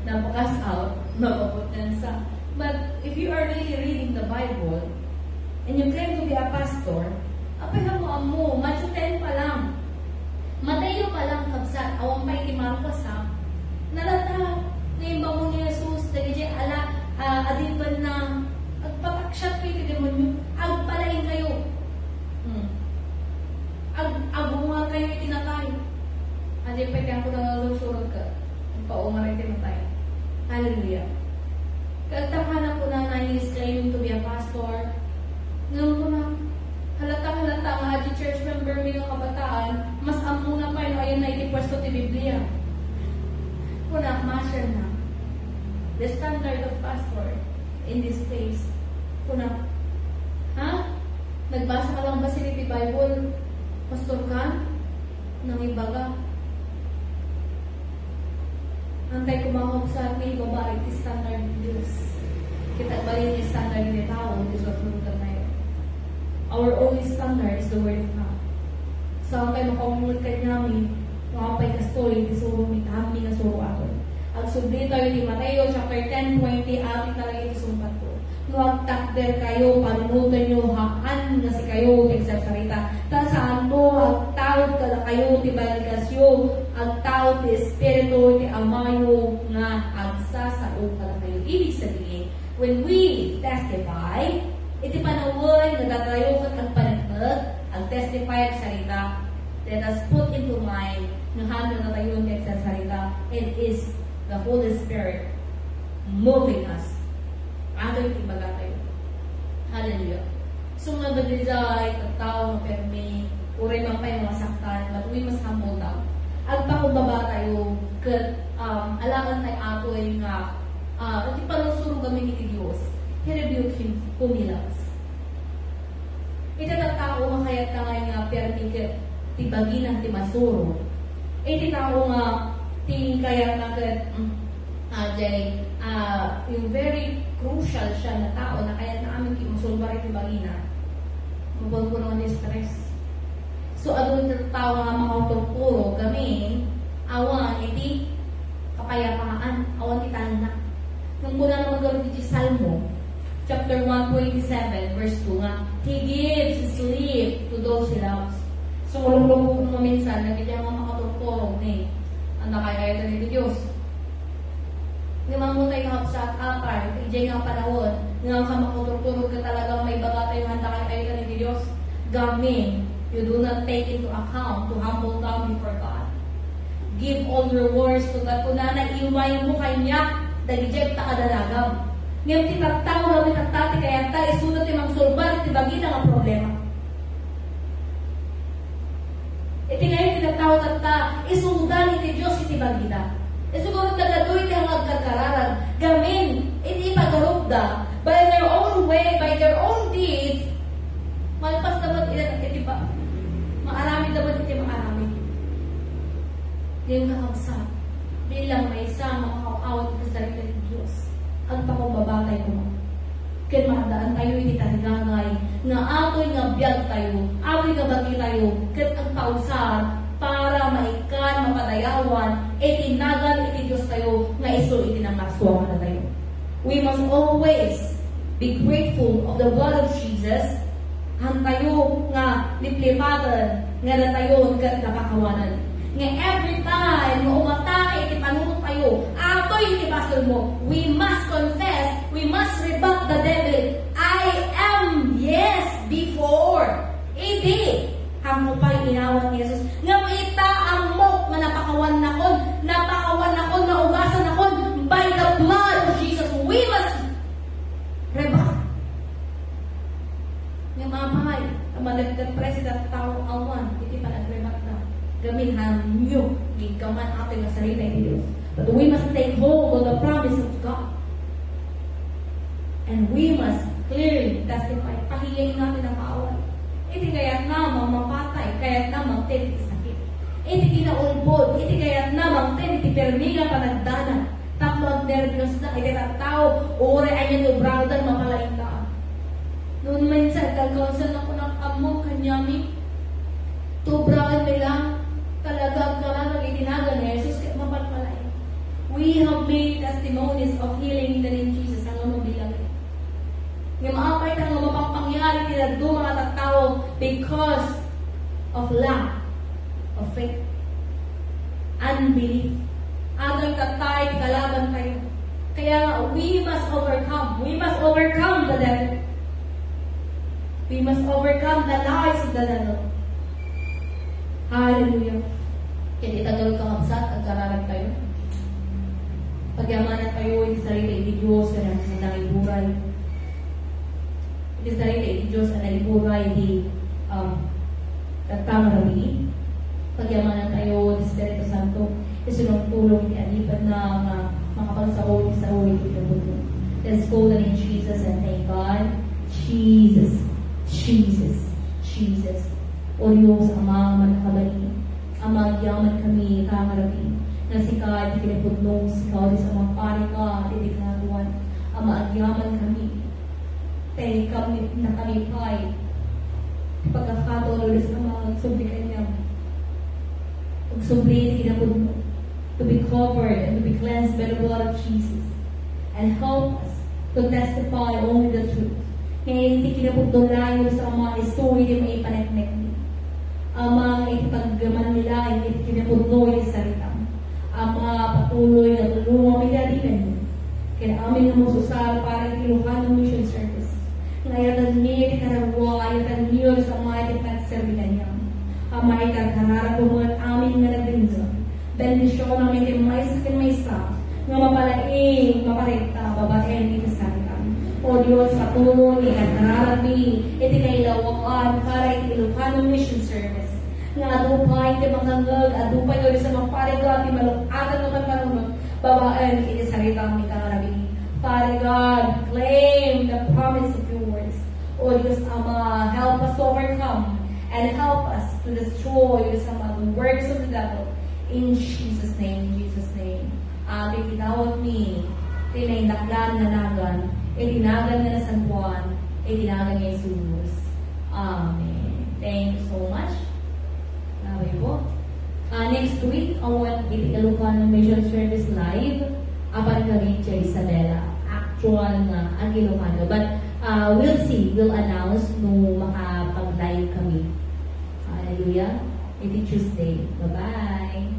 S3: napakas out, napapuntan sa. But if you are really reading the Bible, and you claim to be a pastor, apay mo, Matthew 10 pa lang. Matayo pa lang kabsat, awang pa iti Marcos ha. Nalata, ngayon ba mo ni Jesus, dahil adiban na, agpataksyat kayo iti demonyo, agpalain kayo. Agunga kayo itinatay. Adi pa kaya ko na lusurod ka. Agpaunga rin tinatay. Hallelujah. Kagtakanan ko na is claiming to be a pastor. Ngayon ko na, halata nga adi church member mo yung kabataan, mas amuna pa yun, ayun na itipwesto ti Biblia. Kuna, master na. The standard of pastor in this place. Kuna, ha? Nagbasa ka lang ba si Bible? Pastor ka? Nang ibaga. Antay kumahog sa ating babae, iti standard ng Diyos. Kita balik yung standard ng tao, iti sa frugal na yun. Our only standard is the Word of God. So, antay makamulad ka namin, makapay ka story, iti suro, may kami nga suro ako. Ang subli tayo ni Mateo, chapter 10, 20, ating talaga iti sumpat ko. Nuagtakder kayo, panunutan nyo, haan nga si kayo, nagsasarita. Saan mo, agtawad ka na kayo, ti baligasyo, agtawad ti Espiritu, ti Amayo, nga agsasao ka na kayo. Ibig sabihin, when we testify, iti panawin, nagtatayo ka ang panagpag, ang testify ang salita, let us put into mind, nga hano na tayo nagsasarita, it is the Holy Spirit moving us. Ato yung ibaga tayo. Hallelujah. So nga ba nila ay tao, permi, uray mang pa yung masaktan, but we must humble down. Agpakubaba tayo, alangan tayo ato ay nga, iti palusuro kami ni Diyos. He rebuked him whom he loves. Ito na tao makayat na nga permi tibagi ng timasuro. Iti tao nga kayat na yung very crucial siya na tao na kaya na aming kimusulbar ito bagina. Mabag ko naman yung stress. So, adun na tao nga makauturpuro gamin, awan, iti kapayapaan, awan itanda. Nung muna naman gawin iti Salmo, chapter 127, verse 2 nga, He gives sleep to those He loves. So, ulong-ulong po mo minsan, nagkita nga makauturpuro, ang nakaya ito ni Diyos. Namamutay ka sa apar, ijay nga panahon, nga ka makuturturog ka talagang may baga tayo handa kayo ka ni Diyos. Gamin, you do not take into account to humble down before God. Give all your words to God. Kung na naiumayan mo kanya, dagijay ta kadalagam. Ngayon titagtaw na titagtati kaya ta, isunod timang sulbar, itibagi na nga problema. Iti ngayon titagtaw ta, isundan iti Diyos itibagi na. Siguro tagadoy ka ang agkakararan. Gamin, hindi pagarugda. By their own way, by their own deeds, malpas dapat iti ba? Maarami dapat iti maarami. Yung nakabsa, bilang may isa makakawawat sa sarili ng Diyos, ang pakubabatay ko. Kaya makadaan tayo iti tarigangay, nga ato'y nga biyag tayo, ato'y nga bagi tayo, kaya ang pausar, para maikan, mapadayawan, itinagan iti Diyos tayo, nga iso iti ng maswama na tayo. We must always be grateful of the blood of Jesus, ang tayo nga liplipatan, nga na tayo nga nakakawanan. Nga every time na umatake iti panunod tayo, ato'y iti pastor mo, we must confess, we must rebuke the devil. I am, yes, before. Hindi. Ang upay inawat ni Jesus. Nga maita ang mo nga napakawan nakon, naugasan nakon by the blood of Jesus. We must rebuke. Nga mamay, malagdag president tao awan, iti pa nag-rebuke na. Gamin hanyo, gigaman atin na sarili ni Diyos. But we must take hold of the promise of God. And we must clearly testify. Pahiyain natin ang kaaway. Iti kaya't namang mapatay, kaya't namang ten iti sakit. Iti kinaulbod, iti kaya't namang ten iti permiga panagdana. Tapno ang nervyos na, iti tao, ore ay nyo browdan mapalain ka. Noon minsan, kagkaunsan ako ng among kanyami, to browdan nila, talagang karang itinagan ni Jesus, kaya't mapalpalain. We have made testimonies of healing in the name of Jesus, ang mabilang. Nga maapay na nga mapapangyan, God, itinado mga tao because of lack of faith. Unbelief. Atong tatay, kalaban kayo. Kaya we must overcome. We must overcome the devil. We must overcome the lies of the devil. Hallelujah. Kaya itagawin kang absat at kararan kayo. Pagyamanan kayo, hindi sarili, hindi Diyos, na nangiburay. Hindi sarili, hindi Diyos, na nangiburay, hindi nagtamarabi. Pagyamanan tayo, ni Espiritu Santo, isunong tulong, ianipan na makapagsauli sa uli ito po. Let's go in Jesus and thank God. Jesus, Jesus, Jesus. O Diyos, Ama, manakabali. Ama, yaman kami, kakarabi. Na si God, di kinapudnong, si God, sa mga pari ka, di kinagawan. Ama, yaman kami. Tayo kami, na kami pa'y pagkakatulog sa mga magsubli kanya. Magsubli, kinapudnong. To be covered and to be cleansed by the blood of Jesus. And help us to testify only the truth. Ngayon, hindi kinapudnong layo sa mga story di may ipaneknek ni. Ama, ipaggaman nila, hindi kinapudnong yung salita. Ama, patuloy na tulungan may daliman. Kaya amin na mususar para Ilocano Mission Service. Ngayon, ni karagwa, ayaw niyo sa mga ipagserbihan niya. Ama, ikarkarara po mga amin nga nagdinsa. Bendisyon namin din may sakin may sa nga mapalaing, maparekta, babaen, ikasakitan. O Diyos, patuloy, ikarkararabi, itinailawakan para Ilocano Mission Service. Nga adupay, di makangag, adupay yun sa magpariga, di malukatan naman marunod, babaan, inisalitang ikarabi. Father God, claim the promise of your words. O Diyos, Ama, help us to overcome and help us to destroy the works of the devil. In Jesus' name, Ate, tinawag ni, tinainaklan na nagan, itinagan na San Juan, itinagan ni Jesus. Amen. Thank you so much. Sabi po. Next week, awan Ilocano Mission Service live. Apan kami siya Isabela. Actual na ang Ilocano. But we'll see. We'll announce no makapag-live kami. Hallelujah. Iti Tuesday. Bye-bye.